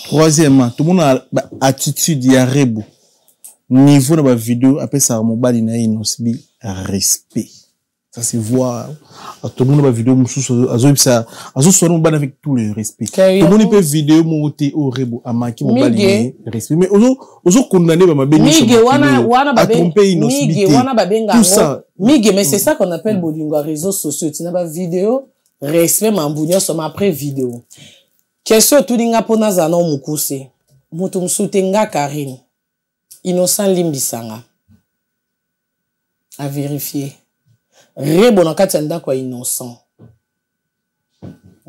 Troisièmement tout le monde a attitude ya rebo niveau de la vidéo après ça mobile na inosbi respect ça se voit tout le monde a vidéo mususu azo sono bana avec tout le respect tout le monde peut vidéo monter au rebo a manqué mobile respect mais ozo condamner ba mabeni mige wana babenga mige mais c'est ça qu'on appelle bolingo réseaux sociaux tina ba vidéo respect mambunyo soma après vidéo question tout dinga pona zana mukuse mutu msutenga Karine innocent limbisanga à vérifier rebo na kati anda kwa innocent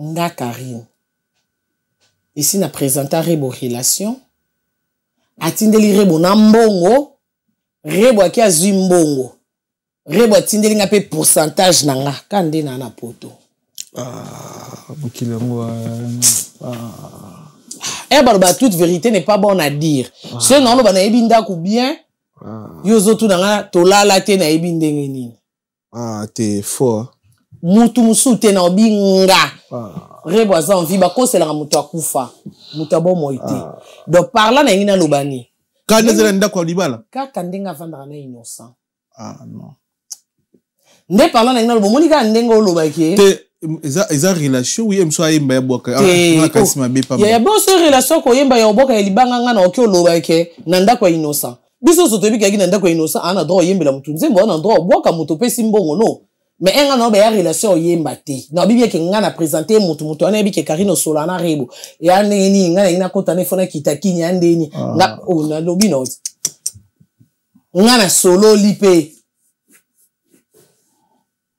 nga Karine ici na présenter rebo relation atindeli rebo na mbongo rebo aki azwi mbongo rebo atindeli nga pe pourcentage na nga kande na poto Bah, toute vérité n'est pas bonne à dire. Sinon, on va ebinda ou bien. Yozo tout nanga tolala te na ebindenge nini. T'es fort. Mutu musu te na obinga. Rebo aza envie ba kosela mutu akufa. Mutu abo moite. Donc par là na ngina lobani. Quand nezela ndako libala. Kaka ndenga vandra na innocent. Non. Ne par là na ngina loboni ka ndenga olobaki. Eza relation oui emso ayemba ya boka. Ya bon ce relation ko yemba ya boka ya libanga nga na okyo lobaki na ndako innocent. Biso sotobi kaki na ndako innocent ana droit yembela mutu nzembo ana droit boka mutu pesi mbongo no. Mais enga no be ya relation yemba te. Na bibi ke nga na présenter mutu ana bi ke Karino Solana Rebo. Ya nini nga na ina kota ne fona kitakini andeni. Na na lobi no. Nga na solo lipe.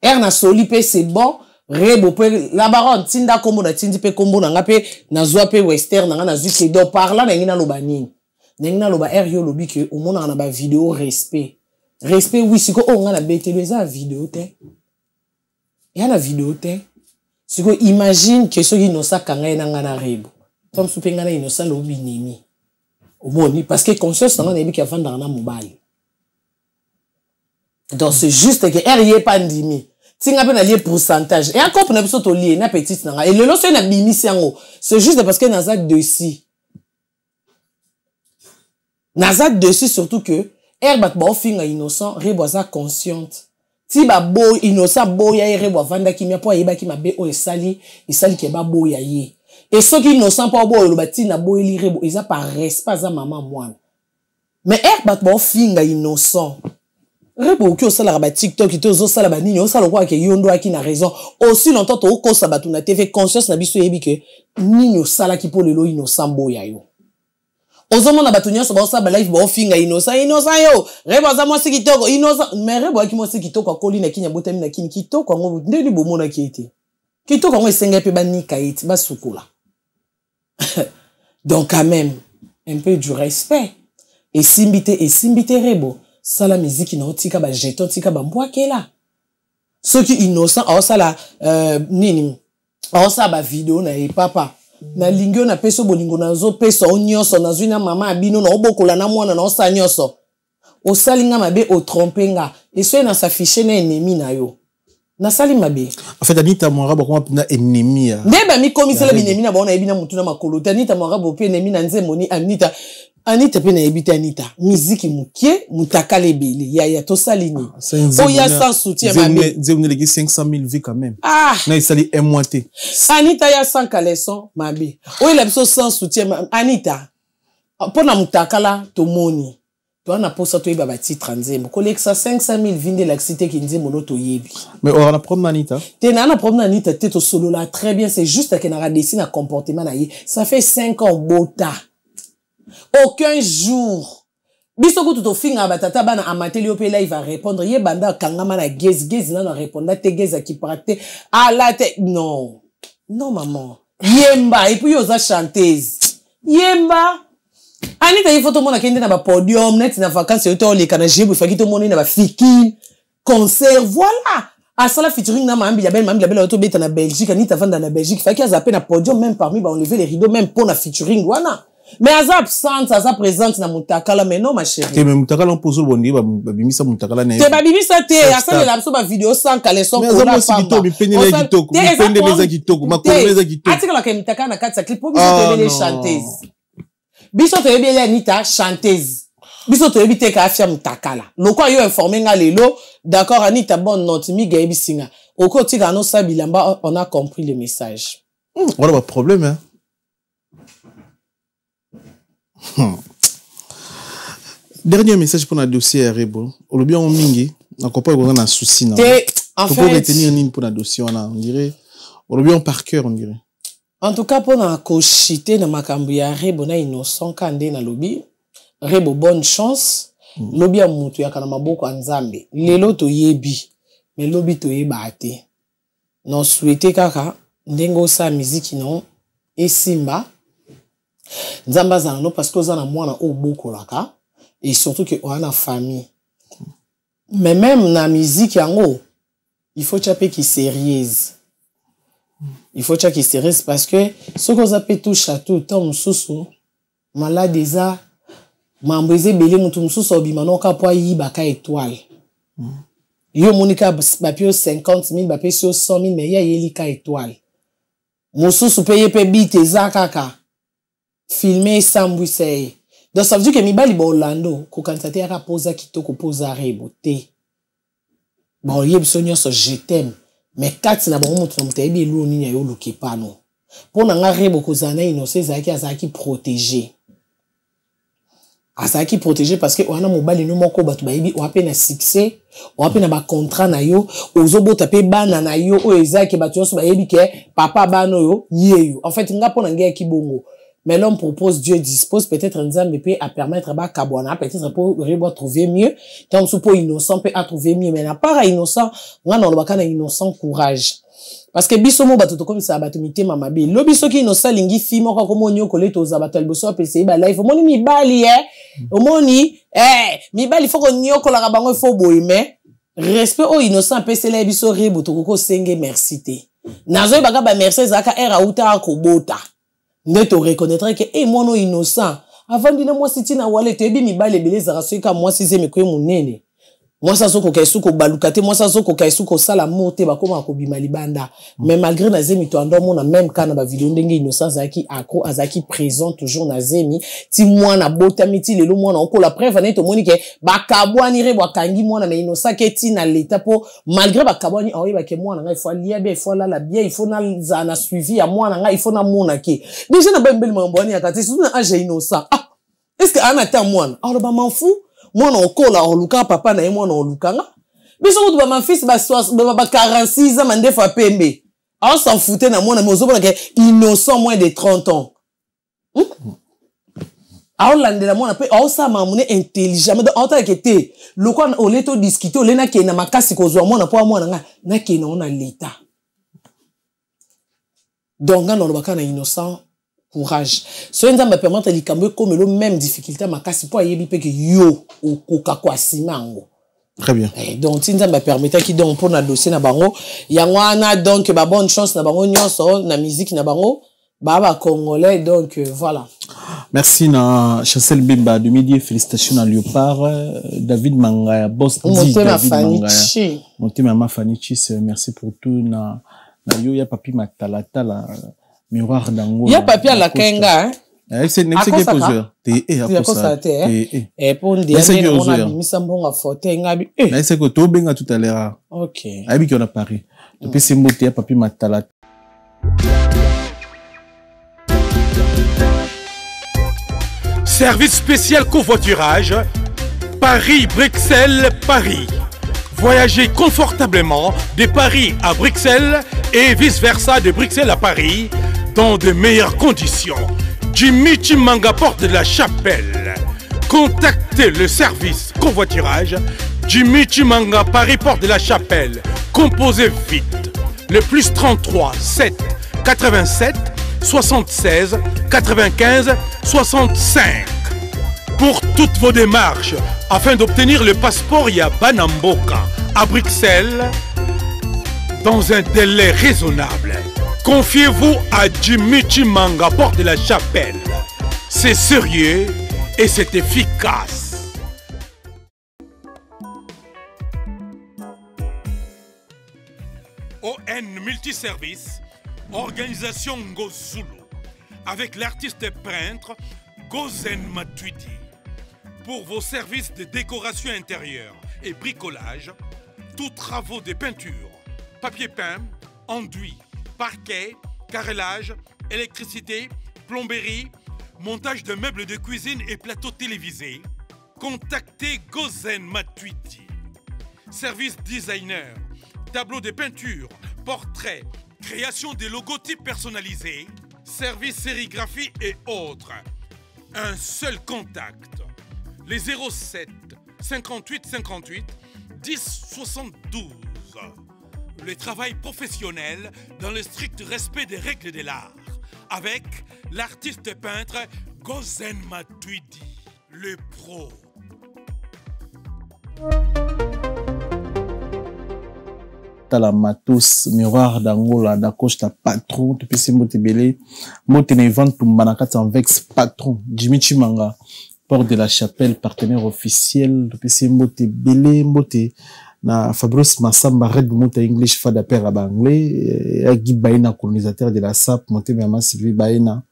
Na solo lipe c'est bon. Rebo pe la baronne tinda kombo na tindi pe kombo na nga pe na zwa pe western nga na zuke do parla na ngina lobani. Nengna loba yo lobi ke au monde na ba vidéo respect oui siko o nga na betelo eza vidéo te ya na vidéo te siko imagine que so innocent kanga na nga na Rebo tom soupe nga na innocent lobi nini au monde parce que conscience na bi ka vanda na mobile donc c'est juste que yé pas ndimi tinga pe na lié pourcentage et encore na biso to lié na petite na et le loso na bimisi yango c'est juste parce que na za dessus Nazat dessus surtout que bat ba finga innocent reboisa consciente ti ba bo innocent boya rebo vanda kimia po yeba ki mabe o esali ke ba boya ye et ceux qui innocent po bo lo bati na boyeli rebo isa par respect za maman mwana mais bat ba finga innocent rebo ki osala ba TikTok ki tozo sala ba nini osala kwa ke yondo aki na raison aussi longtemps to ko sa batu na TV conscience na biso yebi ke nini osala ki po lelo innocent boya yo Ozomo na batunya so ba ba life ba finga innocent yo rebo za mwasi kitoko innocent mais rebo aki mwasi kitoko akoli na kinya botami na kini kitoko ngo ndeni bomona kiete kitoko ngo esenga pe banika iti basukula donc quand même un peu du respect et simbite rebo sala musique na otika ba jeton tika ba mbwakela ceux qui innocent o sala nini o sala ba vidéo na e papa na lingio na peso bolingo na zo peso onyoso na zwina mama abino na obokola na mwana na osa nyoso osalinga mabe o trompenga eso na s'afficher na ennemi na yo na sali mabe en fait Anita Mwanga ba na ennemi ya ndeba mi komisela binemi na bona ebina mutu na makolo Anita Mwanga bo pe ennemi na nzemoni Anita pe na ebita Anita musique mukie mutakale bele ya to salini o ya sans soutien mabe nzemoni legi 500,000 vues quand même na isali un mois te Anita ya sans caleçon mabe o il a besoin sans soutien Anita pona mutakala to moni to na posa to yeba ba titre nzembo kolexa 500,000 vinde la cité ki nzembo to yebi mais on a problème Anita te na problème Anita te to solo là très bien c'est juste que na radesi na comportement na ye ça fait 5 ans bota aucun jour biso ko to finga batata bana amateli opela il va répondre ye banda kangama na gez na répondre te gez qui prate à la tête non maman yemba et puis yoza chanteuse yemba Anita il faut tout le monde kende na ba podium net na vacances yoto le kana jebu faki tout le monde na ba fiki concert voilà à ça la featuring na mambi la belle auto beta na Belgique Anita vanda na Belgique faki a zappé na podium même parmi ba enlever les rideaux même pour na featuring voilà mais aza absente aza présente na mutakala mais non ma chérie te même mutakala on pose le bondi ba bimisa mutakala na te ba bimisa te asa la so ba vidéo sans caleçon pour la femme mi pende les kitoko ma connais les kitoko atika la mutakala na katsa clip pour biso te les chanteuses biso te yebeli Anita chanteuse biso te yebi te ka afia mutakala loko yo informer nga lelo d'accord Anita bonne note mi ga yebisinga oko tika no sabilamba on a compris le message voilà pas problème hein. Dernier message pour notre dossier Rebo. On le bien en mingi, on comprend qu'on a un souci là. En fait, pour retenir une pour notre dossier on dirait on le bien par cœur on dirait. En tout cas pour na kochité na makambu ya Rebo na innocent kande na lobby. Rebo bonne chance. Lobby ya mutu ya kana maboko nzambe. Lelo to yebi. Mais lobby to yeba te. Non souhaiter kaka ndengo sa musique non et simba. Nzamba zano parce que za na mwana o boko laka et surtout que on a famille. Mais même na musique yango il faut chaper qui sérieuse. il faut que tu stresses parce que ce qu'on appelle tout château, tant sous malade ça, m'embrisé belé mutu sous obimano ka po yi baka étoile. Yo monika bapio 50 000 bapio 100 000 mais ya yeli ka étoile. Musu paye pe bite za kaka. Filmer sambouise. Donc ça veut dire que mibali ba Orlando ko kantate ya posa kitoko posa reboté. Bon yebso nyonso je t'aime. Mais kati na bango mutu na mutayebi elu nini yo luki pano. Pona nga rebo kozana innocent zaki protégé. Azaki protégé parce que wana mobali no moko batu bayibi o ape na succès, o ape na ba contrat na yo, ozobo tape bana na yo o ezaki batu so bayibi ke papa bano yo yeyo. En fait nga pona ngea kibongo. Mais l'homme propose, Dieu dispose, peut-être Nzambe peut à permettre à Kabwana, peut-être pour Rebo trouver mieux, tant que pour innocent peut à trouver mieux, mais à part innocent, on a le innocent courage. Parce que bisomo batu comme ça batumité mamabe. Lo biso ki innocent lingi fimo kwa komo nyo koleto za batal boso pese ba life. Omoni mi bali omoni mi bali faut ko nyo ko la bango faut boy mais respect au innocent pese la biso Rebo to ko senge merci te. Nazo baga ba merci zaka era uta ko bota. Ne te reconnaîtra que moi non innocent avant dina moi siti na wale te bi mi bale beleza rasoika moi size me ko munene moi ça soko kaisu ko balukate moi ça soko kaisu ko sala mote ba koma ko bima libanda mais malgré na zemi to ando mona même kana ba vidéo ndenge innocent zaki ako azaki présent toujours na zemi ti moi na botami ti lelo moi na okola preuve na to moni ke ba kabwani re bwa kangi moi na innocent ke ti na l'état po malgré ba kabwani awi ba ke moi na il faut lia bien il faut la bien il faut na za na suivi ya moi na il faut na mona ke déjà na ba mbeli mambwani akati surtout na age innocent ah est-ce que ana ta moi alors ba m'en fous moi non kola oluka papa na moi non olukanga biso ko ba ma fils ba 46 ans mande fa pembe on s'en foutait na moi na mozo bona ke innocent moins de 30 ans Aolande la moi na pe o sa mamune intelligent mais en tant que té le quoi on leto discuter le na ke na makasi ko zo moi na po moi na ke na on a l'état donc non ba kana innocent courage. Ce nzambe me permettre likambo comme le même difficulté makasi po yebi pe que yo okoka kwa simango. Très bien. Donc nzambe me permettre ki donc pour na dossier na bango yangwana donc ba bonne chance na bango nyonso na musique na bango ba congolais donc voilà. Merci na Chancel Bimba de midi félicitations à Léopard David Mangaya boss David Mangaya. Montema Mafanichi merci pour tout na yo ya papi matalata la miroir dango. Ya papi à la kenga c'est nexe qui poseur. À cause ça et pour dire on a mis ça bon à photo ngabi. Mais c'est que to benga tout à l'heure. OK. Abi qui on a Paris. Depuis c'est moté ya papi matalata. Service spécial covoiturage, Paris-Bruxelles, Paris. Voyagez confortablement de Paris à Bruxelles et vice-versa de Bruxelles à Paris dans de meilleures conditions. Jimmy Chimanga, porte de la Chapelle. Contactez le service covoiturage Jimmy Chimanga, Paris, porte de la Chapelle. Composez vite le plus 33 7 87 76 95 65 pour toutes vos démarches afin d'obtenir le passeport Yabanamboka à Bruxelles dans un délai raisonnable. Confiez-vous à Jimmy Chimanga, porte de la Chapelle. C'est sérieux et c'est efficace. ON Multiservice, organisation Ngozulu, avec l'artiste peintre Gozen Matuidi. Pour vos services de décoration intérieure et bricolage, tous travaux de peinture, papier peint, enduit, parquet, carrelage, électricité, plomberie, montage de meubles de cuisine et plateaux télévisés, contactez Gozen Matuidi. Service designer, tableau de peinture, portrait, création de logotypes personnalisés, service sérigraphie et autres. Un seul contact. Les 07 58 58 10 72. Le travail professionnel dans le strict respect des règles de l'art. Avec l'artiste peintre Gozen Matuidi, le pro. Tala Matos, Miroir d'Angola, Dakoche, ta patron, tu peux s'imboter belé, mote ne vente pour Manakat en vex patron, Jimmy Chimanga, Port de la Chapelle, partenaire officiel, tu peux s'imboter belé, mote, na Fabrice Massamba, Red Mote English, Fada Père à Banglais, Guy Baena, colonisateur de la SAP, Monte Mama Sylvie Baena,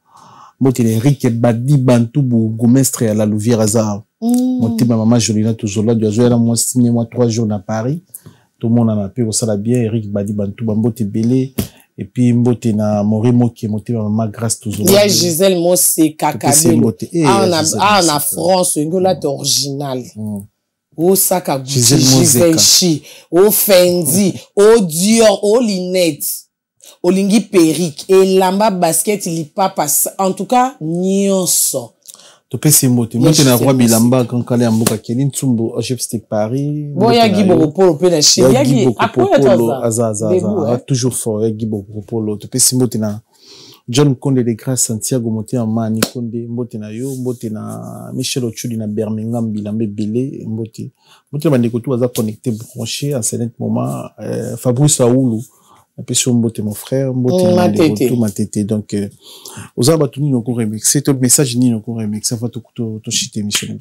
mote Eric Badi Bantou, Goumestre à la Louvière Hazard, Monte Mama Jolina Touzola, du Azoela, moi signé moi 3 jours à Paris. Tout le monde en a pu au bien Eric Badi Bantou Bambote Belé et puis Mbote na Moremo qui est monté maman grâce toujours. Il y a Gisèle Mossé Kakabelo. En France, une là original. Au Saka Givenchy, au Fendi, au Dior, au Linette, au Lingi Perique et Lamba Basket il y passe. En tout cas, nyonso. Tu peux s'imboter. Moi, tu n'as roi Bilamba quand Kalé Amboka Kelin Tsumbo, Ojepste Paris. Bon, il y a Guy Bokopolo, peut lâcher. Il y a Guy Bokopolo, toujours fort. Il y a Guy Bokopolo. Tu peux s'imboter na John Konde de Grâce Santiago Moté en Mani Konde, Mbote na yo, Mbote na Michel Ochudi na Birmingham, Bilambe Belé, Mbote. Mbote Bandeko tout va connecté, branché, à ce moment, Fabrice Aoulou. Un peu sur Mbote, mon frère, Mbote, ma tété. Donc, aux abattus, nous avons remixé. Tout le message, nous avons remixé. Ça va tout chiter, mission.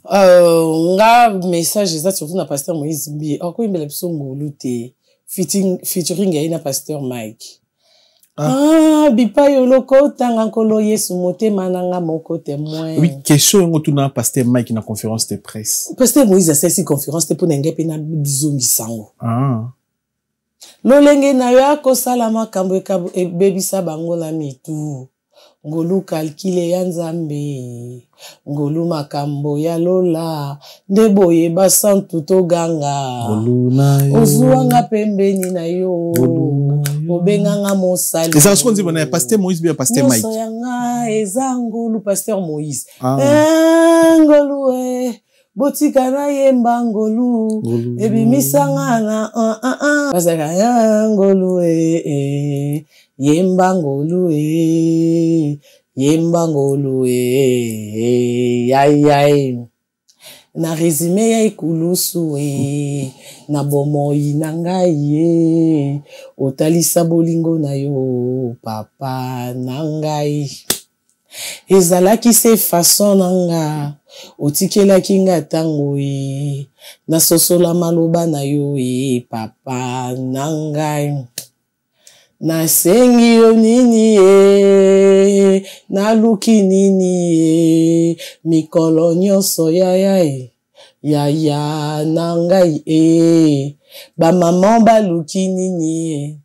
Nga message, ça, surtout, na pasteur Moïse Mbi. Encore une belle épisode, Ngolute. Featuring, il y a pasteur Mike. Bipa yoloko, tanga kolo yesu mote mananga moko témoin. Oui, question, on tourne pasteur Mike na conférence de presse. Pasteur Moïse a celle-ci conférence, te pour n'engepe na bizongi sango. Lolenge na yo akosala makambo ebebisa bango na mitu. Ngolu kalkile ya Nzambe. Ngolu makambo ya lola. Ndeboye basantu toganga. Ozuanga pembeni na yo. Obenganga mosali. Eza ce qu'on dit bon pasteur Moïse bien pasteur Mike. Yanga eza ngolu pasteur Moïse. Ngolu botika na yemba ngolu ebimisanga na pasaka ya ngolu yemba ngolu yemba ngolu yai na resume ya ikulusu na bomoi na ngai otalisa bolingo na yo papa na ngai ezalaki se façon nanga otikelaki nga tango na sosola maloba na yo papa na ngai nasengi yo nini naluki nini mikolo nyonso yaya na ngai bamama baluki nini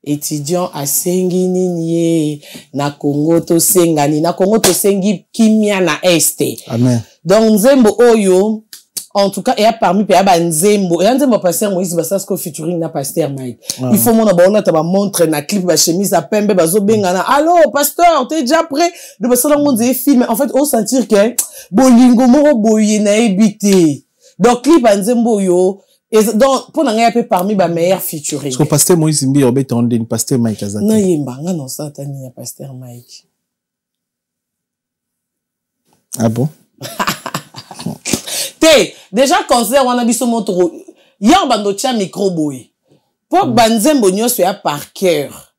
étudiant asengi nini na Congo to sengi kimia na este. Amen. Donc nzembo oyo en tout cas et parmi pe ba nzembo pasteur Moïse Basasko featuring na pasteur Mike. Il faut mon abona ta ba montre na clip ba chemise à pembe bazo bengana. Allô pasteur, t'es déjà prêt? De basala mon film en fait on sentir que bolingo moro boye na ebité. Donc clip nzembo yo. Et donc, pour n'en peu parmi les meilleurs featuring. Parce que pasteur Moïse Mbi, on est en pasteur Mike Azata. Non, il y a non, ça, t'as ni pasteur Mike. Ah bon? Déjà, concert, on a vu ce montre. Il y a un bandotia micro boy. Pour banzembo nyo soit par cœur.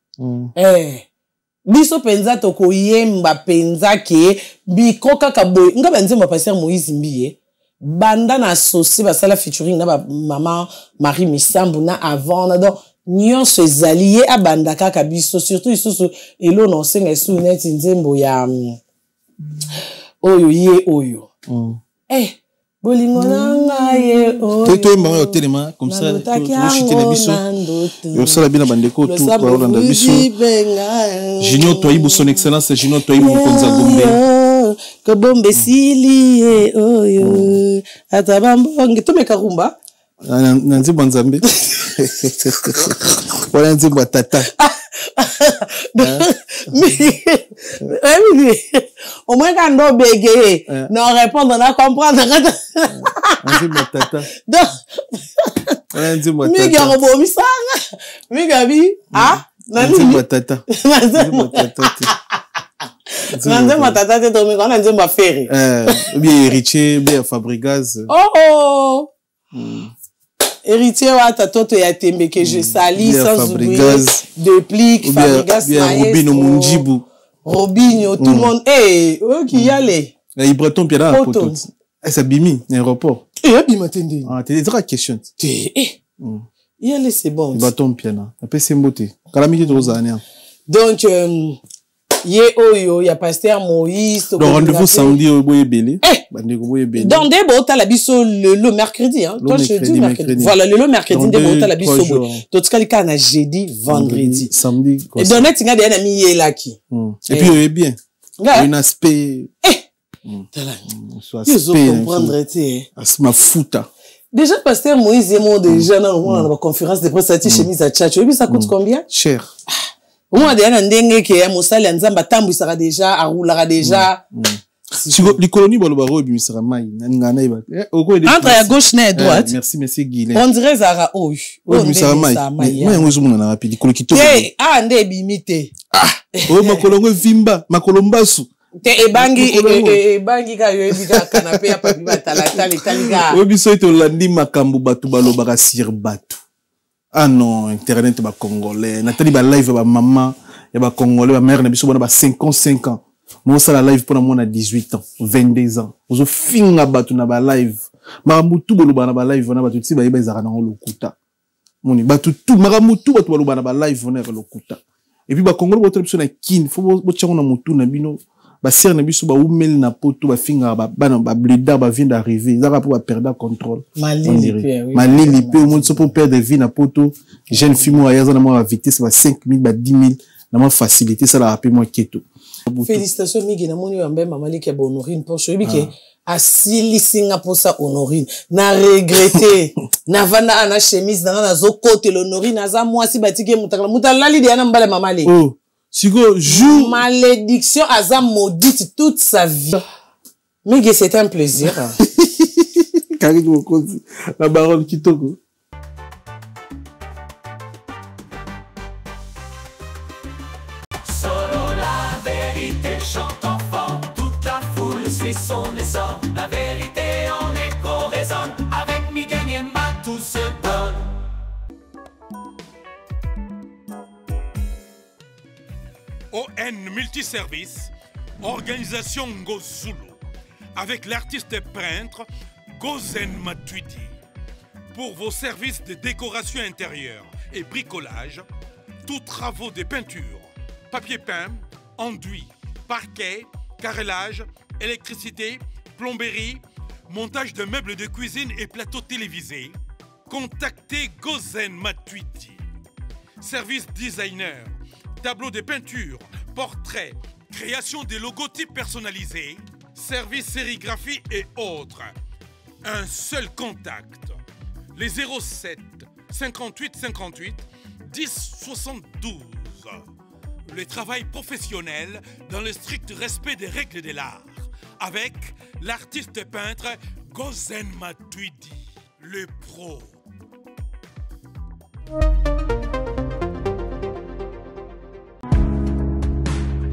Biso penza toko yemba penza ke bi koka kaboy. Nga banzembo pasteur Moïse Mbi, banda na associé basala featuring na ba maman Marie Misambu na avant na donc nyonso ezali a banda kaka biso surtout isusu elo no senga su net nzembo ya oyo bolingo nanga ye oyo to mama hotelema comme ça to chité na biso yo sala bina bandeko tout kwa Rolanda biso Junior Toyibu son excellence Junior Toyibu konza gombe que bombe sili oyo atabambonge tumeka rumba nanzimbo nzambe wala nzimbo tata au moins quand on bégaye non répondre on a comprendre nzimbo tata wala nzimbo tata mi garo bo mi sanga mi gabi nzimbo tata nzembo tata te tomi kona nzembo fere bien héritier bien Fabrigaz héritier wa tatoto ya tembe que je salis sans oublier de plique Fabrigas Robinho Munjibu Robinho tout le monde qui y allait il breton piada la photo ça bimi aéroport bima tende t'es très question y allait c'est bon breton piana après c'est beauté calamité de Rosania donc Ye oyo ya pasteur Moïse le rendez-vous samedi au Boyebele dans des bota la biso le mercredi hein toi jeudi mercredi voilà le mercredi des bota la biso to tkalika na jeudi vendredi samedi et donner tinga de na mi yelaki et puis il est bien un aspect ils ont comprendre ma fouta déjà pasteur Moïse et moi déjà dans la conférence de presse à chemise à tchatcho et puis ça coûte combien cher moi déjà ndenge ke mosala nzamba tambu sera déjà aroulera déjà les colonies bolobaro bimisera mai ngana iba entre à gauche et à droite merci Guilain on dirait zara bimisera mai moi ngozo mona na rapide kolokito nde bimite makolongo vimba makolombasu te ebangi ka yo ebika canapé ya papi batala talika biso ito landi makambu batu balobaka sir batu. Ah non, internet ba congolais. Nathalie ba live ba maman, et ba congolais ba mère na biso ba 55 ans. Moi ça la live pour moi na 18 ans, 22 ans. Ozo finga batu na ba live. Maramutu boloba na ba live na batu ti ba yeba ezaka na lokuta. Moni batu tout maramutu batu boloba na ba live na lokuta. Et puis ba congolais ba biso na kin, faut bo tchango na mutu na bino. Ba sir na biso ba umel na poto ba finga ba ba bleda ba vient d'arriver ça va pour perdre contrôle malili pe au monde so pour perdre vie na poto jeune fille moi yaza na moi vitesse ba 5000 ba 10000 na moi facilité ça la rappelle moi keto félicitations migi na moni wa mbemba maliki ya honorine pour chobi ke asili singa pour ça honorine na regretter na vanda ana chemise na zo côté l'honorine aza moi si batike mutakala lali de na mbale mamale Sigo, jour. Malédiction, Azam maudite toute sa vie. Mais c'est un plaisir. La baronne Kitoko. Solo la vérité chante enfant. Toute la foule suit son essor. La vérité en écho résonne. Avec Miguel Niemba, tout se donne. ON Multiservice, organisation Ngozulu, avec l'artiste peintre Gozen Matuidi. Pour vos services de décoration intérieure et bricolage, tous travaux de peinture, papier peint, enduit, parquet, carrelage, électricité, plomberie, montage de meubles de cuisine et plateaux télévisés, contactez Gozen Matuidi. Service designer, tableau de peinture, portrait, création de logotypes personnalisés, service sérigraphie et autres. Un seul contact. Les 07 58 58 10 72. Le travail professionnel dans le strict respect des règles de l'art. Avec l'artiste peintre Gozen Matuidi, le pro.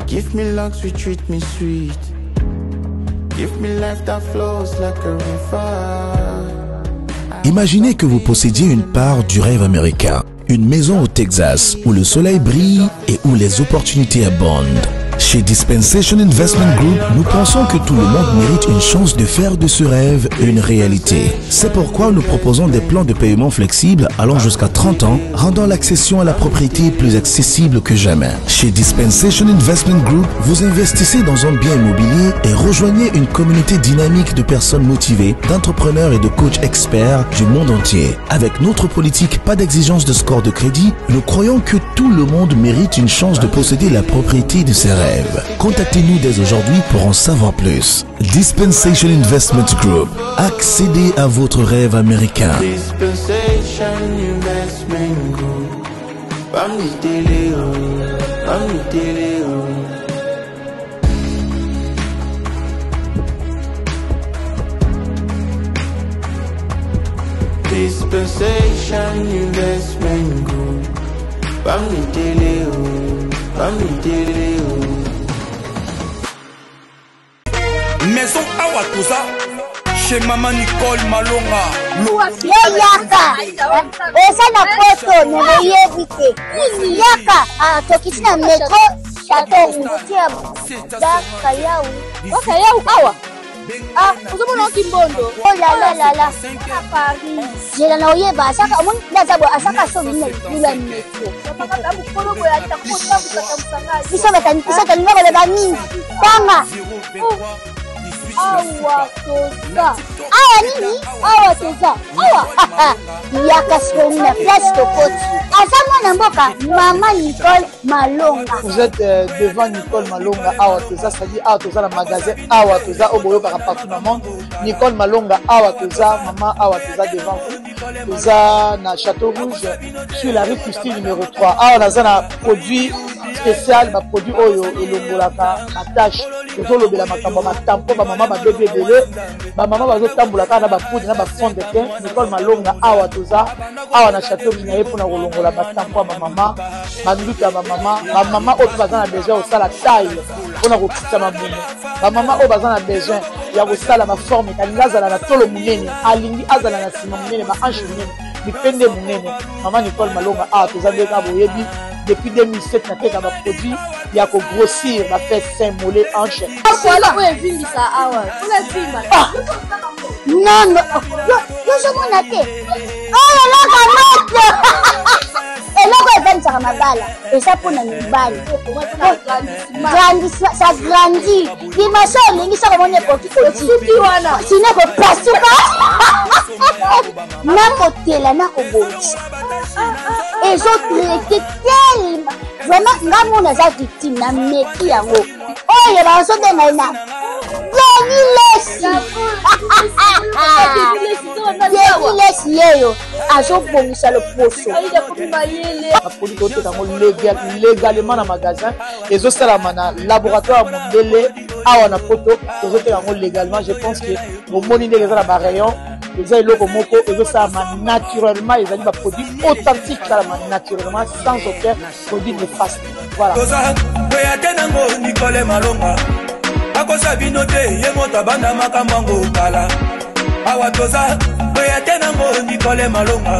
Give me luck, sweet, treat me sweet. Give me life that flows like a river. Imaginez que vous possédiez une part du rêve américain. Une maison au Texas où le soleil brille et où les opportunités abondent. Chez Dispensation Investment Group, nous pensons que tout le monde mérite une chance de faire de ce rêve une réalité. C'est pourquoi nous proposons des plans de paiement flexibles allant jusqu'à 30 ans, rendant l'accession à la propriété plus accessible que jamais. Chez Dispensation Investment Group, vous investissez dans un bien immobilier et rejoignez une communauté dynamique de personnes motivées, d'entrepreneurs et de coachs experts du monde entier. Avec notre politique pas d'exigence de score de crédit, nous croyons que tout le monde mérite une chance de posséder la propriété de ses rêves. Contactez-nous dès aujourd'hui pour en savoir plus. Dispensation Investment Group. Accédez à votre rêve américain. Dispensation Investment Group. Dispensation Investment Group. Maison Awatosa, chez Maman Nicole Malonga. Yaka, eza na poto na yebite. Yaka, tokisi na metro chateau ngutia daka yau. Daka yau awa. Ah, uzomona kimbondo. Oh la la. Paris. Jela na oyeba asaka mon ndazabo asaka so mina lula metro. Papa tabu korobo ya takuta kutamsanga. Bisa tani ngaba le bani. Tanga. Awa toza. Awa nini? Awa toza. Awa. Yaka soni na place tokoti. Asama na mboka Maman Nicole Malonga. Vous êtes devant Nicole Malonga Awa toza, c'est-à-dire Awa toza le magasin Awa toza au boyo partout dans le monde. Nicole Malonga Awa toza, Maman Awa toza devant vous. Toza na Château Rouge sur la rue Custine numéro 3. Awa naza na produit spécial, ba produit oyo elongolaka attache. Tozo lobela makambo ma tampo ba maman ba bébé belé. Ba maman bazo tambolaka na ba poudre na ba fond de teint. Nicole Malonga Awa toza, Awa na Château Minaye pour na kolongola ba tampo ba maman, ba nduta ba maman oyo baza na besoin osala taille pona ko kitsa mamuno. Ba maman oyo baza na besoin ya kosala ba forme kalinga azala na tolo munene, alingi azala na sima munene, ba hanche munene, mipende munene. Maman Nicole Malonga Awa toza ndeka boyebi depuis 2007 na teka ba produit ya ko grossir ba fait sein mollet hanche. Voilà où est vindi ça awa. Tout la vima. Non, yo somona te. Oh la camotte. Eloko ezanisaka mabala eza mpona mibali ça grandit dimension olingi soko moni ekoki kotiki wana sino ekopasuka nakotela nakobongisa ezotraite telema vraiment nga mona aza victime na meki yango oyo bazobenga na Lesi yeyo azobongisa loposo produit oteka ngo légalement na magasin ezosalama na laboratoire mondele awa na poto tozoteka ngo légalement. Je pense que omoni ndenge eza na barayon eza eloko moko ezosalama naturellement, ezali baproduit authentique esalama naturellement sans aucun produit néfaste. Voilà. Nango Nicole Malonga akosa bino te ye moto abanda makambo ngo kala awa toza oya te nango Nicole Malonga